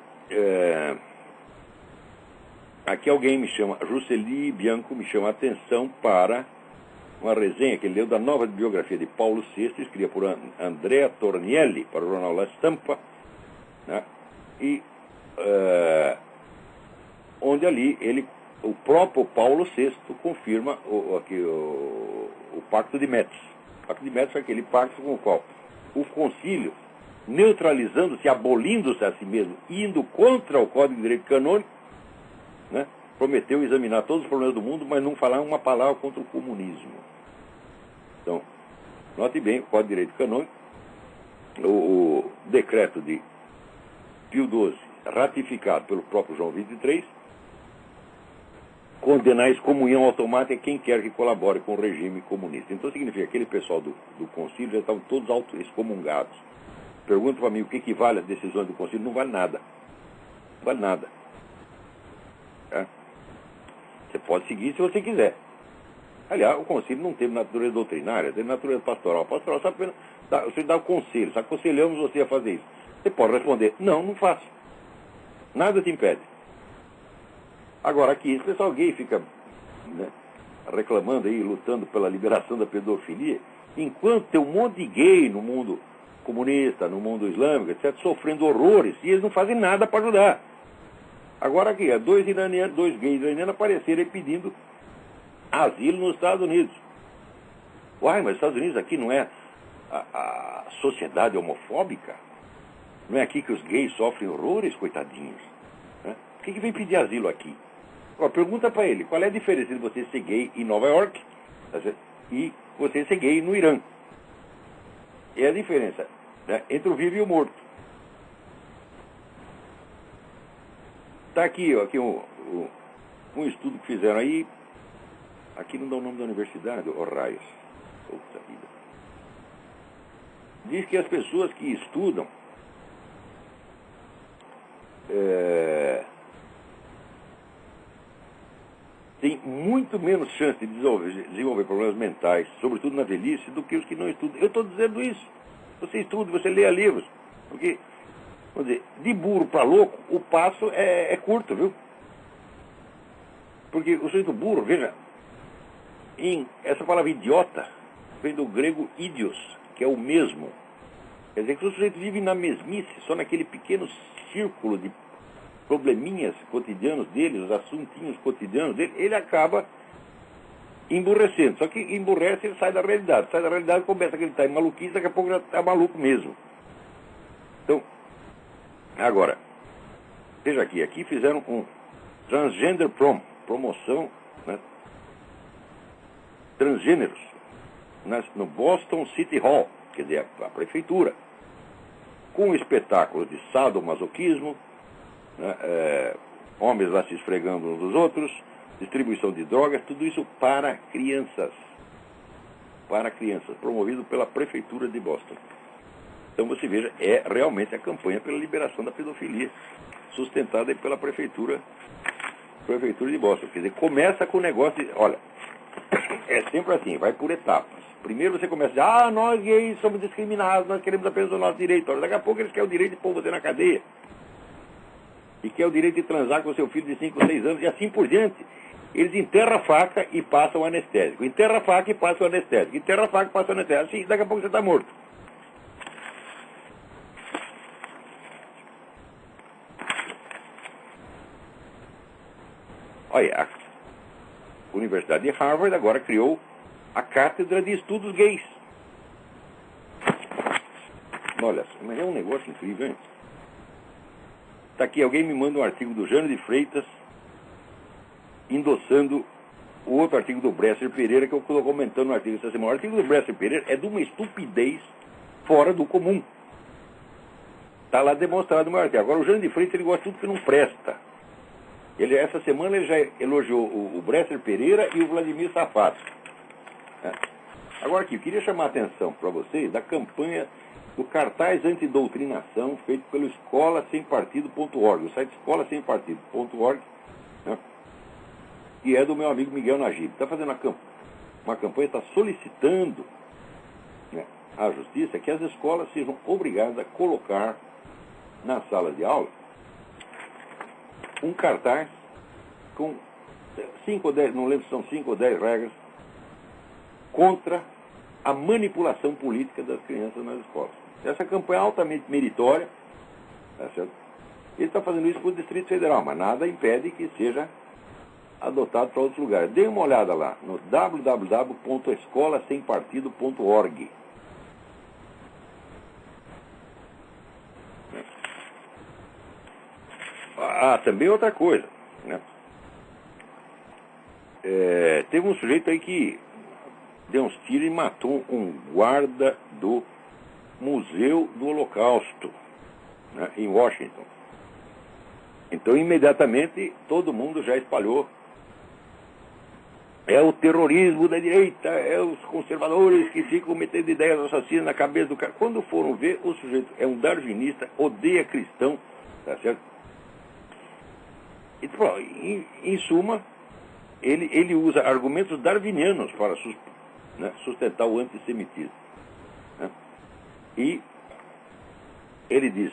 Aqui alguém me chama, Jusceli Bianco me chama a atenção para uma resenha que ele leu da nova biografia de Paulo VI, escrita por Andrea Tornielli, para o jornal La Stampa, né? E onde ali o próprio Paulo VI confirma o Pacto de Metz. O Pacto de Metz foi aquele pacto com o qual o concílio, neutralizando-se, abolindo-se a si mesmo, indo contra o Código de Direito Canônico, né, prometeu examinar todos os problemas do mundo, mas não falar uma palavra contra o comunismo. Então, note bem, o Código de Direito Canônico, o decreto de Pio XII, ratificado pelo próprio João XXIII, condenar a excomunhão automática quem quer que colabore com o regime comunista. Então significa que aquele pessoal do concílio já estavam todos auto-excomungados. Pergunta para mim o que vale as decisões do concílio, não vale nada. Não vale nada. É? Você pode seguir se você quiser. Aliás, o concílio não teve natureza doutrinária, teve natureza pastoral. Pastoral só apenas você dá o conselho, só aconselhamos você a fazer isso. Você pode responder, não faço. Nada te impede. Agora aqui, esse pessoal gay fica, né, reclamando aí, lutando pela liberação da pedofilia, enquanto tem um monte de gay no mundo comunista, no mundo islâmico, etc., sofrendo horrores, e eles não fazem nada para ajudar. Agora aqui, 2 gays iranianos apareceram pedindo asilo nos Estados Unidos. Uai, mas os Estados Unidos aqui não é a sociedade homofóbica? Não é aqui que os gays sofrem horrores, coitadinhos? Né? Por que vem pedir asilo aqui? Agora, pergunta para ele, qual é a diferença de você ser gay em Nova York e você ser gay no Irã? É a diferença, né, entre o vivo e o morto. Está aqui, ó, um estudo que fizeram aí. Aqui não dá o nome da universidade, raios. Puta vida. Diz que as pessoas que estudam muito menos chance de desenvolver problemas mentais, sobretudo na velhice, do que os que não estudam. Eu estou dizendo isso. Você estuda, você lê livros. Porque, vamos dizer, de burro para louco, o passo é curto, viu? Porque o sujeito burro, veja, essa palavra idiota vem do grego idios, que é o mesmo. Quer dizer que o sujeito vive na mesmice, só naquele pequeno círculo de probleminhas cotidianos dele, os assuntinhos cotidianos dele, ele acaba emburrecendo. Só que emburrece, ele sai da realidade. Sai da realidade, começa que ele está em maluquice, daqui a pouco já está maluco mesmo. Então, agora, veja aqui fizeram um transgender promoção, né, transgêneros, no Boston City Hall, quer dizer, a prefeitura, com espetáculos de sadomasoquismo, né, homens lá se esfregando uns dos outros, distribuição de drogas, tudo isso para crianças, promovido pela prefeitura de Boston. Então você veja, é realmente a campanha pela liberação da pedofilia, sustentada pela prefeitura de Boston. Quer dizer, começa com o negócio de, olha, é sempre assim, vai por etapas. Primeiro você começa a dizer, nós gays somos discriminados, nós queremos apenas o nosso direito. Olha, daqui a pouco eles querem o direito de pôr você na cadeia. E quer o direito de transar com seu filho de 5 ou 6 anos, e assim por diante. Eles enterram a faca e passam o anestésico. Enterra a faca e passam o anestésico. Enterra a faca e passam o anestésico. Assim, daqui a pouco você está morto. Olha, a Universidade de Harvard agora criou a Cátedra de Estudos Gays. Olha, mas é um negócio incrível, hein? Está aqui, alguém me manda um artigo do Jânio de Freitas endossando o outro artigo do Bresser Pereira que eu estou comentando no artigo essa semana. O artigo do Bresser Pereira é de uma estupidez fora do comum. Está lá demonstrado no meu artigo. Agora, o Jânio de Freitas, ele gosta de tudo que não presta. Essa semana ele já elogiou o Bresser Pereira e o Vladimir Safato. Agora aqui, eu queria chamar a atenção para vocês da campanha do cartaz antidoutrinação feito pelo escolasempartido.org, o site escolasempartido.org, né, que é do meu amigo Miguel Najib. Está fazendo uma campanha, está solicitando, né, à justiça que as escolas sejam obrigadas a colocar nas salas de aula um cartaz com 5 ou 10, não lembro se são 5 ou 10 regras contra a manipulação política das crianças nas escolas. Essa campanha é altamente meritória, tá certo? Ele está fazendo isso para o Distrito Federal, mas nada impede que seja adotado para outros lugares. Dê uma olhada lá no www.escolasempartido.org. Também outra coisa, né? Teve um sujeito aí que deu uns tiros e matou um guarda do Museu do Holocausto, né, em Washington. Então, imediatamente, todo mundo já espalhou. É o terrorismo da direita, é os conservadores que ficam metendo ideias assassinas na cabeça do cara. Quando foram ver, o sujeito é um darwinista, odeia cristão, tá certo? Então, em suma, ele usa argumentos darwinianos para sustentar o antissemitismo. Né? E ele diz,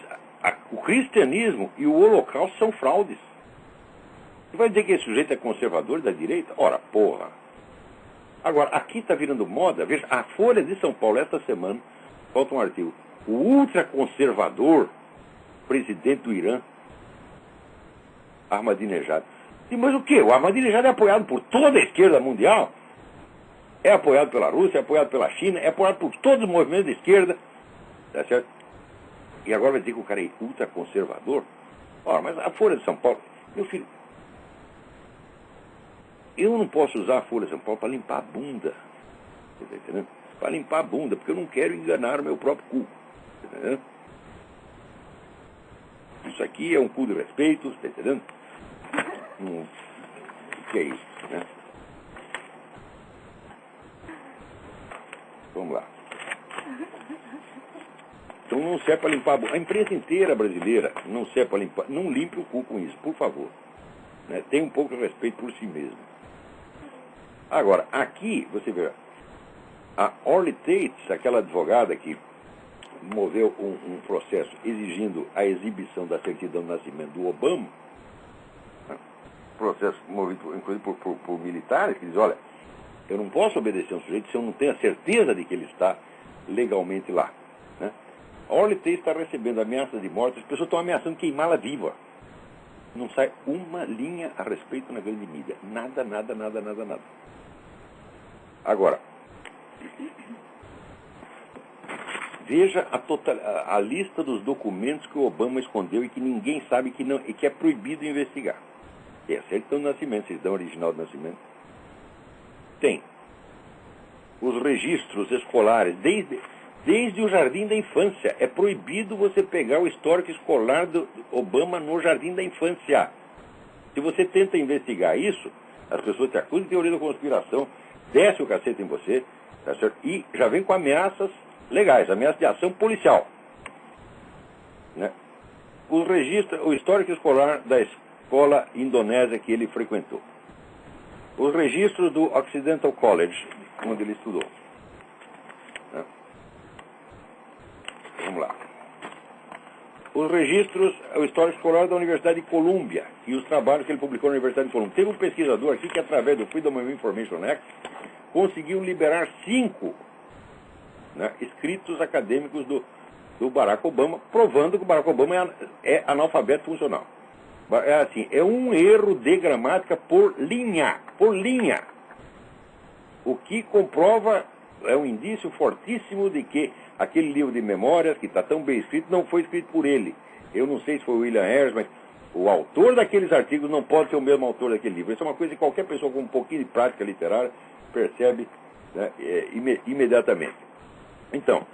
o cristianismo e o holocausto são fraudes. Você vai dizer que esse sujeito é conservador da direita? Ora, porra. Agora, aqui está virando moda, veja, a Folha de São Paulo, esta semana, falta um artigo, o ultraconservador presidente do Irã, Ahmadinejad. Mas o quê? O Ahmadinejad é apoiado por toda a esquerda mundial? É apoiado pela Rússia, é apoiado pela China, é apoiado por todos os movimentos de esquerda. Tá certo? E agora vai dizer que o cara é ultraconservador? Ora, mas a Folha de São Paulo... Meu filho, eu não posso usar a Folha de São Paulo para limpar a bunda. Você está entendendo? Para limpar a bunda, porque eu não quero enganar o meu próprio cu. Está entendendo? Isso aqui é um cu de respeito, está entendendo? O que é isso, né? Vamos lá. Então não serve para limpar a bunda. A imprensa inteira brasileira não serve para limpar. Não limpe o cu com isso, por favor. Né? Tenha um pouco de respeito por si mesmo. Agora, aqui, você vê, a Orly Tate, aquela advogada que moveu um processo exigindo a exibição da certidão de nascimento do Obama, processo movido inclusive por militares, que diz, olha, eu não posso obedecer a um sujeito se eu não tenho a certeza de que ele está legalmente lá. Né? A Orly Tate está recebendo ameaças de morte, as pessoas estão ameaçando queimá-la viva. Não sai uma linha a respeito na grande mídia. Nada, nada, nada, nada, nada. Agora, veja a lista dos documentos que o Obama escondeu e que ninguém sabe e que é proibido investigar. Tem a certidão de nascimento, certidão original de nascimento. Tem os registros escolares, desde o jardim da infância. É proibido você pegar o histórico escolar do Obama no jardim da infância. Se você tenta investigar isso, as pessoas te acusam de teoria da conspiração, desce o cacete em você, tá certo? E já vem com ameaças legais, ameaças de ação policial. Né? O histórico escolar da escola indonésia que ele frequentou. Os registros do Occidental College, onde ele estudou. Né? Vamos lá. Os registros, o histórico escolar da Universidade de Colômbia e os trabalhos que ele publicou na Universidade de Colômbia. Teve um pesquisador aqui que, através do Freedom of Information Act, conseguiu liberar 5 escritos acadêmicos do Barack Obama, provando que o Barack Obama é analfabeto funcional. É assim, é um erro de gramática por linha. O que comprova, é um indício fortíssimo de que aquele livro de memórias, que está tão bem escrito, não foi escrito por ele. Eu não sei se foi o William Harris, mas o autor daqueles artigos não pode ser o mesmo autor daquele livro. Isso é uma coisa que qualquer pessoa com um pouquinho de prática literária percebe, né, imediatamente. Então,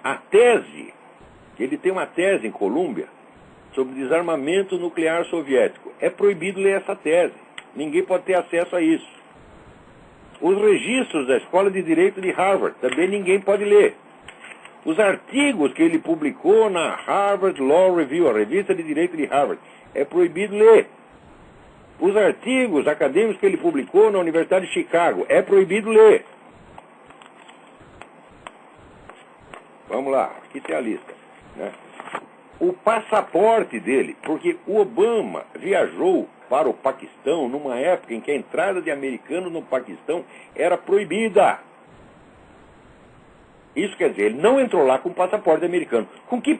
a tese, ele tem uma tese em Colômbia sobre desarmamento nuclear soviético. É proibido ler essa tese. Ninguém pode ter acesso a isso. Os registros da Escola de Direito de Harvard, também ninguém pode ler. Os artigos que ele publicou na Harvard Law Review, a revista de direito de Harvard, é proibido ler. Os artigos acadêmicos que ele publicou na Universidade de Chicago, é proibido ler. Vamos lá, aqui tem a lista. Né? O passaporte dele, porque o Obama viajou para o Paquistão numa época em que a entrada de americanos no Paquistão era proibida. Isso quer dizer, ele não entrou lá com passaporte americano. Com que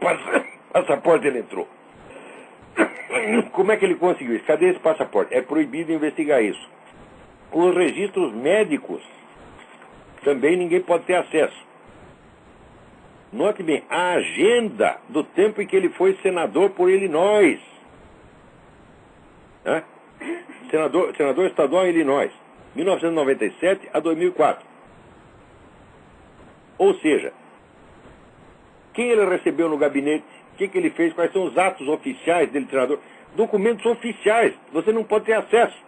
passaporte ele entrou? Como é que ele conseguiu isso? Cadê esse passaporte? É proibido investigar isso. Os registros médicos também ninguém pode ter acesso. Note bem, a agenda do tempo em que ele foi senador por Illinois. Né? Senador estadual em Illinois, 1997 a 2004. Ou seja, quem ele recebeu no gabinete, o que ele fez, quais são os atos oficiais dele, senador, documentos oficiais, você não pode ter acesso.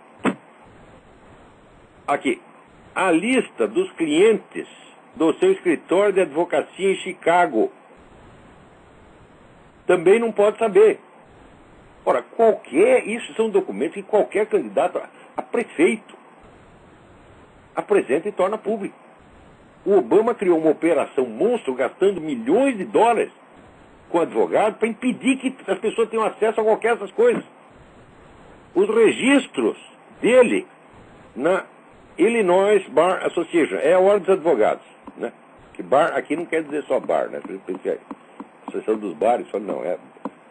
Aqui, a lista dos clientes do seu escritório de advocacia em Chicago. Também não pode saber. Ora, isso são documentos que qualquer candidato a prefeito apresenta e torna público. O Obama criou uma operação monstro, gastando milhões de dólares com advogado para impedir que as pessoas tenham acesso a qualquer dessas coisas. Os registros dele na Illinois Bar Association, é a ordem dos advogados. Né? Que bar aqui não quer dizer só bar, né? A Associação dos Bares, não,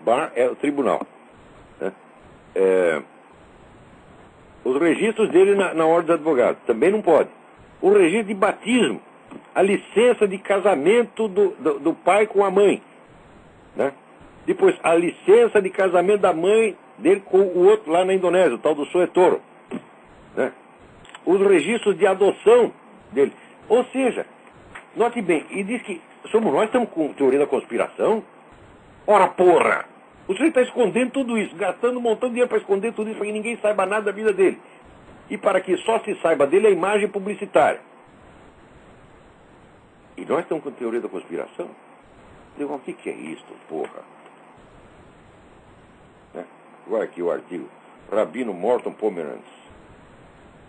bar é o tribunal. Né? Os registros dele na ordem dos advogados, também não pode. O registro de batismo, a licença de casamento do pai com a mãe. Né? Depois, a licença de casamento da mãe dele com o outro lá na Indonésia, o tal do Soetoro. Né? Os registros de adoção dele. Ou seja, note bem, e diz que somos nós estamos com teoria da conspiração? Ora, porra! O sujeito está escondendo tudo isso, gastando um montão de dinheiro para esconder tudo isso, para que ninguém saiba nada da vida dele. E para que só se saiba dele a imagem publicitária. E nós estamos com teoria da conspiração? Eu digo, o que é isso, porra? Né? Agora aqui o artigo. Rabino Morton Pomeranz.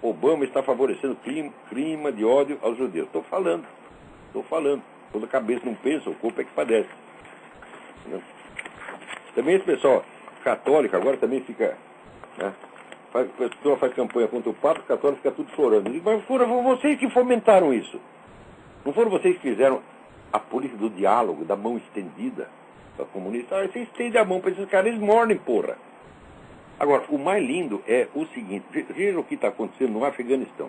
Obama está favorecendo clima de ódio aos judeus. Estou falando. Quando a cabeça não pensa, o corpo é que padece. Entendeu? Também esse pessoal católico agora também fica... Né, a pessoa faz campanha contra o Papa, o católico fica tudo chorando. Mas foram vocês que fomentaram isso. Não foram vocês que fizeram a política do diálogo, da mão estendida para comunistas? Você estende a mão para esses caras, eles morrem, porra. Agora, o mais lindo é o seguinte, veja o que está acontecendo no Afeganistão.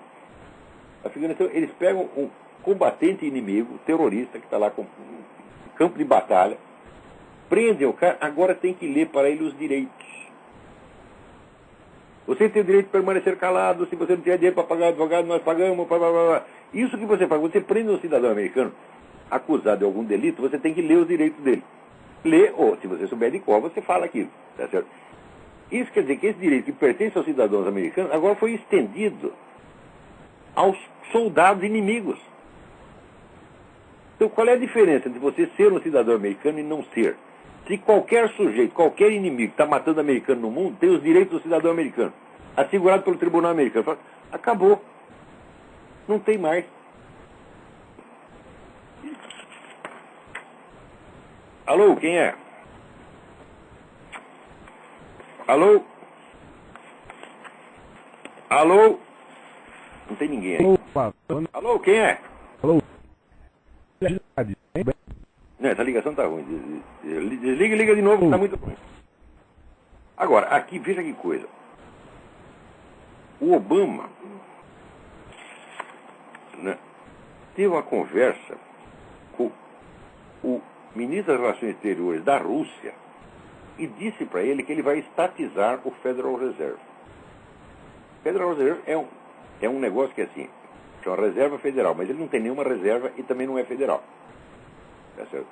No Afeganistão, eles pegam um combatente inimigo, terrorista, que está lá com campo de batalha, prendem o cara, agora tem que ler para ele os direitos. Você tem o direito de permanecer calado, se você não tiver dinheiro para pagar advogado, nós pagamos, blá, blá, blá. Isso que você faz, você prende um cidadão americano acusado de algum delito, você tem que ler os direitos dele. Lê, ou se você souber de qual, você fala aquilo, tá certo? Isso quer dizer que esse direito que pertence aos cidadãos americanos agora foi estendido aos soldados inimigos. Então, qual é a diferença entre você ser um cidadão americano e não ser? Se qualquer sujeito, qualquer inimigo que está matando americano no mundo, tem os direitos do cidadão americano, assegurado pelo tribunal americano, acabou. Não tem mais. Alô, quem é? Alô? Alô? Não tem ninguém aí. Alô, quem é? Alô? Não, essa ligação tá ruim. Desliga e liga de novo, que tá muito ruim. Agora, aqui, veja que coisa. O Obama, né, teve uma conversa com o ministro das Relações Exteriores da Rússia e disse para ele que ele vai estatizar o Federal Reserve. O Federal Reserve é um negócio que é assim, é uma reserva federal, mas ele não tem nenhuma reserva e também não é federal. Tá certo?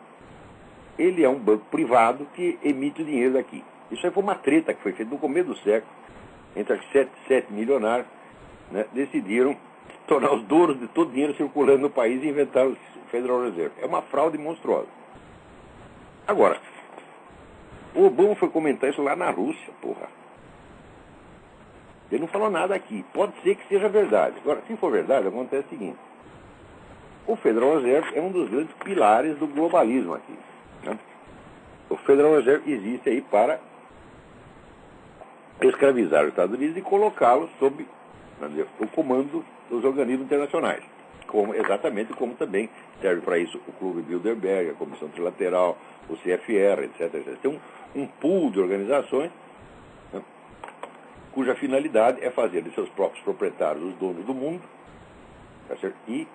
Ele é um banco privado que emite o dinheiro daqui. Isso aí foi uma treta que foi feita no começo do século, entre as sete milionários, né, decidiram tornar os donos de todo o dinheiro circulando no país e inventar o Federal Reserve. É uma fraude monstruosa. Agora, o Obama foi comentar isso lá na Rússia, porra. Ele não falou nada aqui. Pode ser que seja verdade. Agora, se for verdade, acontece o seguinte. O Federal Reserve é um dos grandes pilares do globalismo aqui. Né? O Federal Reserve existe aí para escravizar os Estados Unidos e colocá-los sob o comando dos organismos internacionais. Exatamente como também serve para isso o Clube Bilderberg, a Comissão Trilateral, o CFR, etc. etc. Tem um pool de organizações, né, cuja finalidade é fazer de seus próprios proprietários os donos do mundo, tá certo? E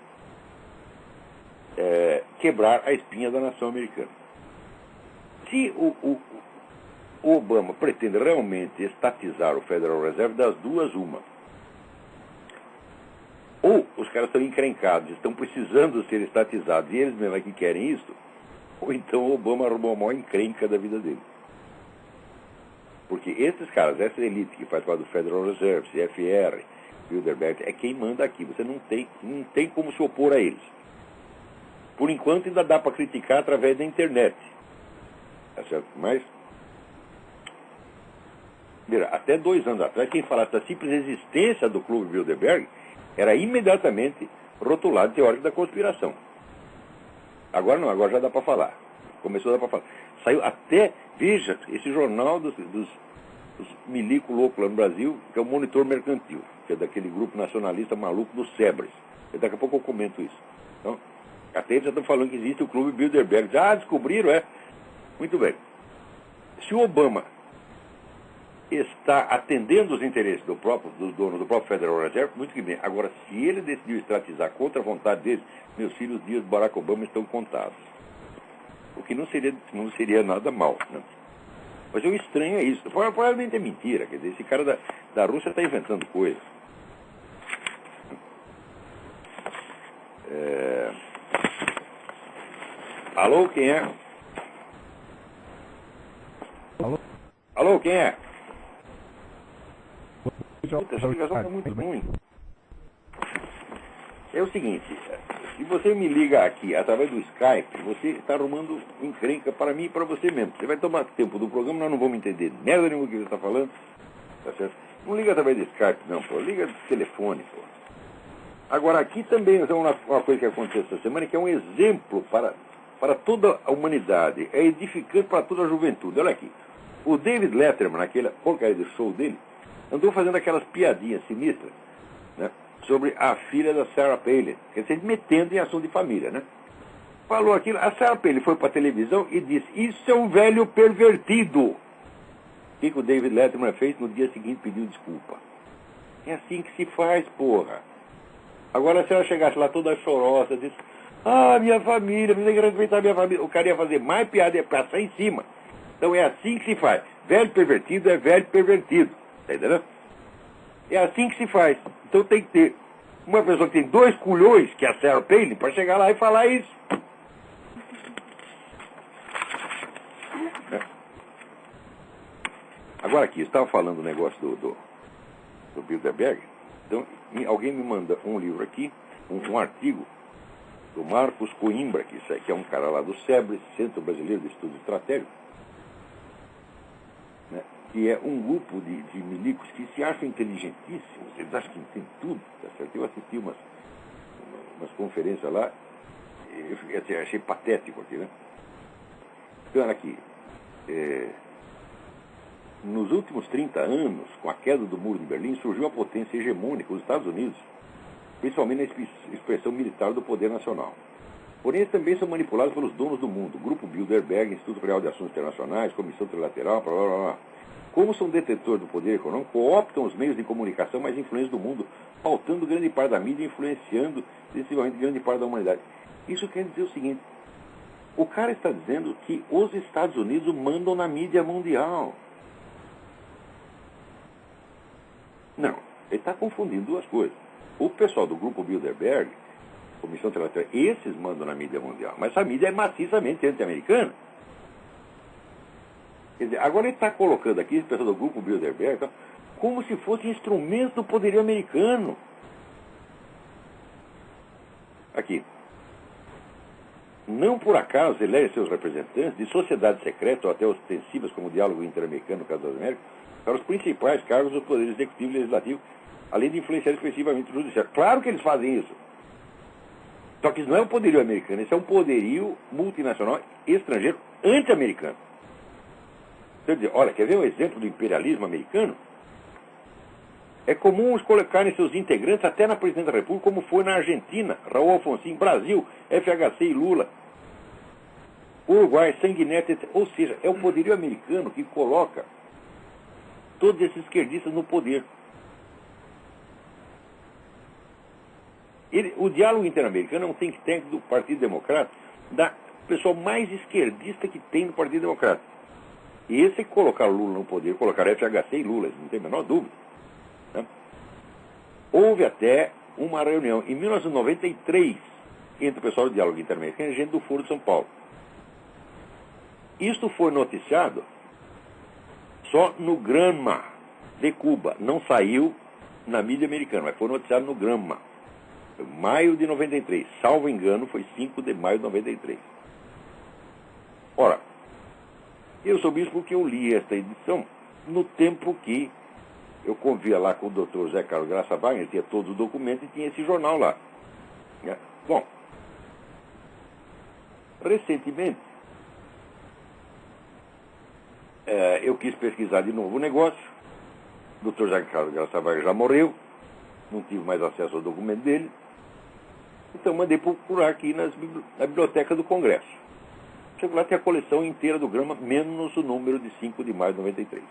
quebrar a espinha da nação americana. Se o Obama pretende realmente estatizar o Federal Reserve, das duas, uma. Ou os caras estão encrencados, estão precisando ser estatizados, e eles mesmo é que querem isso, ou então o Obama arrumou a maior encrenca da vida dele. Porque esses caras, essa elite que faz parte do Federal Reserve, CFR, Bilderberg, é quem manda aqui. Você não tem como se opor a eles. Por enquanto ainda dá para criticar através da internet. Tá certo? Mas, até 2 anos atrás, quem falasse da simples existência do Clube Bilderberg era imediatamente rotulado teórico da conspiração. Agora não, agora já dá para falar. Começou a dar para falar. Saiu até, veja, esse jornal dos milico louco lá no Brasil, que é o Monitor Mercantil, que é daquele grupo nacionalista maluco dos Sebres. E daqui a pouco eu comento isso. Então, até eles já estão falando que existe o Clube Bilderberg. Já descobriram, é? Muito bem. Se o Obama está atendendo os interesses dos donos do próprio Federal Reserve, muito que bem. Agora, se ele decidiu estatizar contra a vontade deles, meus filhos, os dias do Barack Obama estão contados. O que não seria nada mal, né? Mas o estranho é isso. Provavelmente é mentira. Quer dizer, esse cara da Rússia está inventando coisas. Alô, quem é? Alô? Alô, quem é? Essa ligação está muito ruim. É o seguinte, se você me liga aqui através do Skype, você está arrumando encrenca para mim e para você mesmo. Você vai tomar tempo do programa, nós não vamos entender merda nenhuma que você está falando. Tá certo? Não liga através de Skype, não, pô. Liga de telefone, pô. Agora, aqui também é uma coisa que aconteceu essa semana, que é um exemplo para toda a humanidade. É edificante para toda a juventude. Olha aqui. O David Letterman, naquela porcaria do show dele, andou fazendo aquelas piadinhas sinistras, né, sobre a filha da Sarah Palin. Quer dizer, metendo em assunto de família, né? Falou aquilo. A Sarah Palin foi para a televisão e disse, isso é um velho pervertido. O que o David Letterman fez? No dia seguinte pediu desculpa. É assim que se faz, porra. Agora, se ela chegasse lá toda chorosa, disse, minha família, precisa que respeitar minha família, o cara ia fazer mais piada e ia passar em cima. Então é assim que se faz. Velho pervertido é velho pervertido. Tá entendendo? É assim que se faz. Então tem que ter uma pessoa que tem 2 culhões, que é a Sarah Palin, para chegar lá e falar isso. Agora aqui, estava falando o negócio do Bilderberg. Então, alguém me manda um livro aqui, um artigo do Marcos Coimbra, que é um cara lá do SEBRE, Centro Brasileiro de Estudos Estratégicos, né, que é um grupo de milicos que se acham inteligentíssimos, eles acham que entendem tudo, tá certo? Eu assisti umas conferências lá, eu achei patético aqui, né? Então, olha aqui, nos últimos 30 anos, com a queda do Muro de Berlim, surgiu a potência hegemônica, os Estados Unidos, principalmente na expressão militar do poder nacional. Porém, eles também são manipulados pelos donos do mundo, Grupo Bilderberg, Instituto Real de Assuntos Internacionais, Comissão Trilateral, blá, blá, blá. Como são detentores do poder econômico, cooptam os meios de comunicação mais influentes do mundo, pautando grande parte da mídia e influenciando decisivamente grande parte da humanidade. Isso quer dizer o seguinte, o cara está dizendo que os Estados Unidos mandam na mídia mundial. Não, ele está confundindo duas coisas. O pessoal do Grupo Bilderberg, Comissão Trilateral, esses mandam na mídia mundial, mas a mídia é maciçamente anti-americana. Quer dizer, agora ele está colocando aqui, o pessoal do Grupo Bilderberg, como se fosse instrumento do poderio americano. Aqui. Não por acaso elege seus representantes de sociedades secretas ou até ostensivas, como o diálogo interamericano no caso das Américas, para os principais cargos do Poder Executivo e Legislativo, além de influenciar expressivamente o Judiciário. Claro que eles fazem isso. Só que isso não é um poderio americano, isso é um poderio multinacional estrangeiro anti-americano. Quer dizer, olha, quer ver um exemplo do imperialismo americano? É comum os colocarem seus integrantes até na presidência da República, como foi na Argentina, Raul Alfonsin, Brasil, FHC e Lula, Uruguai, Sanguinetti, etc. Ou seja, é o poderio americano que coloca todos esses esquerdistas no poder. O diálogo interamericano é um think tank do Partido Democrata, da pessoa mais esquerdista que tem no Partido Democrata. E esse que colocar Lula no poder, colocar FHC e Lula, não tem a menor dúvida. Né? Houve até uma reunião em 1993 entre o pessoal do diálogo interamericano e gente do Foro de São Paulo. Isto foi noticiado só no Gramma de Cuba. Não saiu na mídia americana, mas foi noticiado no Gramma. Maio de 93. Salvo engano, foi 5 de maio de 93. Ora, eu soube isso porque eu li esta edição no tempo que eu convia lá com o Dr. Zé Carlos Graça Wagner, tinha todos os documentos e tinha esse jornal lá. Bom, recentemente, eu quis pesquisar de novo o negócio. O Dr. Zé Carlos Graça Wagner já morreu, não tive mais acesso ao documento dele. Então mandei procurar aqui na Biblioteca do Congresso. Chego lá, tem a coleção inteira do Gramma, menos o número de 5 de maio de 93.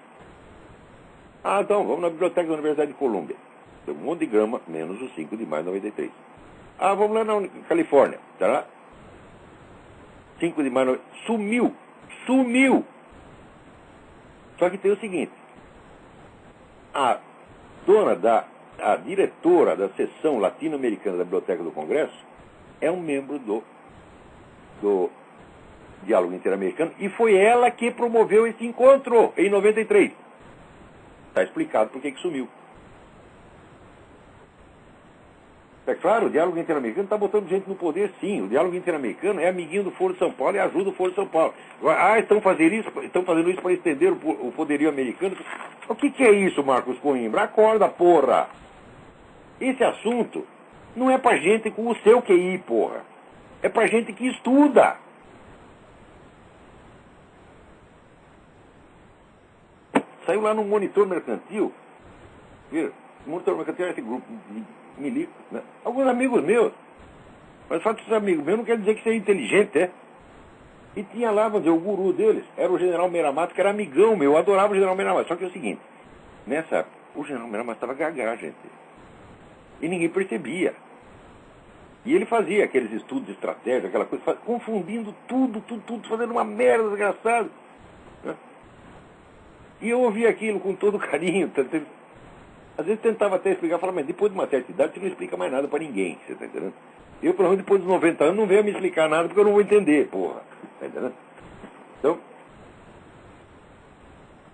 Então, vamos na Biblioteca da Universidade de Colômbia. Tem um monte de Gramma, menos o 5 de maio de 93. Vamos lá na Califórnia. Tá lá? 5 de maio de 93. Sumiu! Só que tem o seguinte. A diretora da seção latino-americana da Biblioteca do Congresso é um membro do Diálogo Interamericano e foi ela que promoveu esse encontro em 93. Está explicado por que sumiu. É claro, o diálogo interamericano está botando gente no poder, sim. O diálogo interamericano é amiguinho do Foro de São Paulo e ajuda o Foro de São Paulo. Agora, estão fazendo isso para estender o poderio americano. O que é isso, Marcos Coimbra? Acorda, porra! Esse assunto não é para gente com o seu QI, porra. É para gente que estuda. Saiu lá no Monitor Mercantil. Viu? O Monitor Mercantil é esse grupo de milico, né? Alguns amigos meus. Mas só que esses amigos meus não quer dizer que você é inteligente, é? E tinha lá, vamos dizer, o guru deles, era o General Meramato, que era amigão meu, eu adorava o General Meramato. Só que é o seguinte, nessa época, o General Meramato estava gagá, gente. E ninguém percebia. E ele fazia aqueles estudos de estratégia, aquela coisa, confundindo tudo, fazendo uma merda desgraçada. Né? E eu ouvia aquilo com todo carinho. Às vezes tentava até explicar, falava, mas depois de uma certa idade você não explica mais nada para ninguém, você está entendendo? Eu, pelo menos, depois dos 90 anos, não venho me explicar nada porque eu não vou entender, porra. Está entendendo? Então,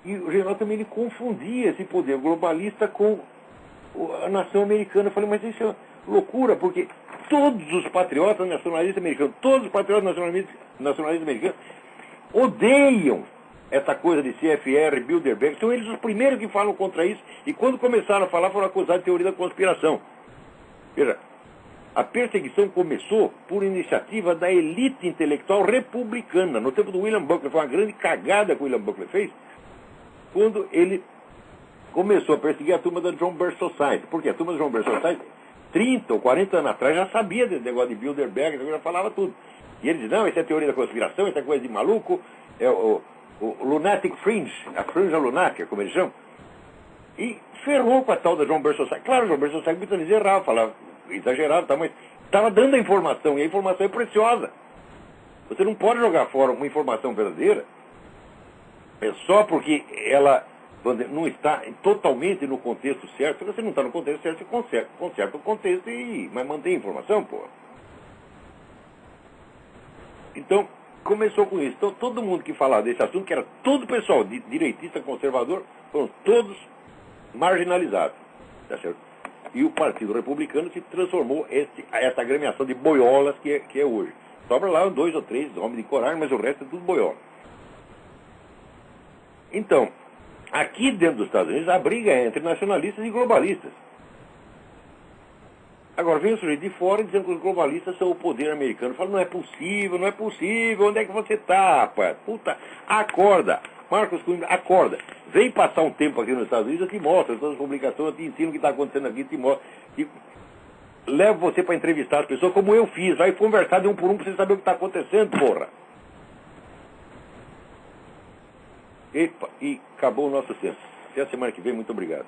e o general também ele confundia esse poder globalista com a nação americana. Eu falei, mas isso é loucura, porque todos os patriotas nacionalistas americanos, todos os patriotas nacionalistas americanos odeiam essa coisa de CFR, Bilderberg. São eles os primeiros que falam contra isso, e quando começaram a falar foram acusados de teoria da conspiração. Veja, a perseguição começou por iniciativa da elite intelectual republicana. No tempo do William Buckley, foi uma grande cagada que o William Buckley fez, quando ele começou a perseguir a turma da John Birch Society. Porque a turma da John Birch Society, 30 ou 40 anos atrás, já sabia desse negócio de Bilderberg, já falava tudo. E ele dizia, não, isso é teoria da conspiração, isso é coisa de maluco, é o Lunatic Fringe, a franja lunática, como eles chamam. E ferrou com a tal da John Birch Society. Claro, a John Birch Society muitas vezes errava, falava, exagerava, tá, mas estava dando a informação, e a informação é preciosa. Você não pode jogar fora uma informação verdadeira só porque ela não está totalmente no contexto certo. Se você não está no contexto certo, você conserta o contexto mas mantém a informação, pô. Então, começou com isso. Então, todo mundo que falava desse assunto, que era todo pessoal direitista, conservador, foram todos marginalizados. Tá certo? E o Partido Republicano se transformou essa agremiação de boiolas que é hoje. Sobra lá 2 ou 3 homens de coragem, mas o resto é tudo boiola. Então, aqui dentro dos Estados Unidos, a briga é entre nacionalistas e globalistas. Agora, vem o sujeito de fora dizendo que os globalistas são o poder americano. Fala, não é possível, onde é que você está, rapaz? Puta, acorda. Marcos Coimbra, acorda. Vem passar um tempo aqui nos Estados Unidos, eu te mostro todas as publicações, eu te ensino o que está acontecendo aqui, te mostro. Levo você para entrevistar as pessoas como eu fiz. Vai conversar de um por um para você saber o que está acontecendo, porra. Epa, e acabou o nosso tempo. Até a semana que vem, muito obrigado.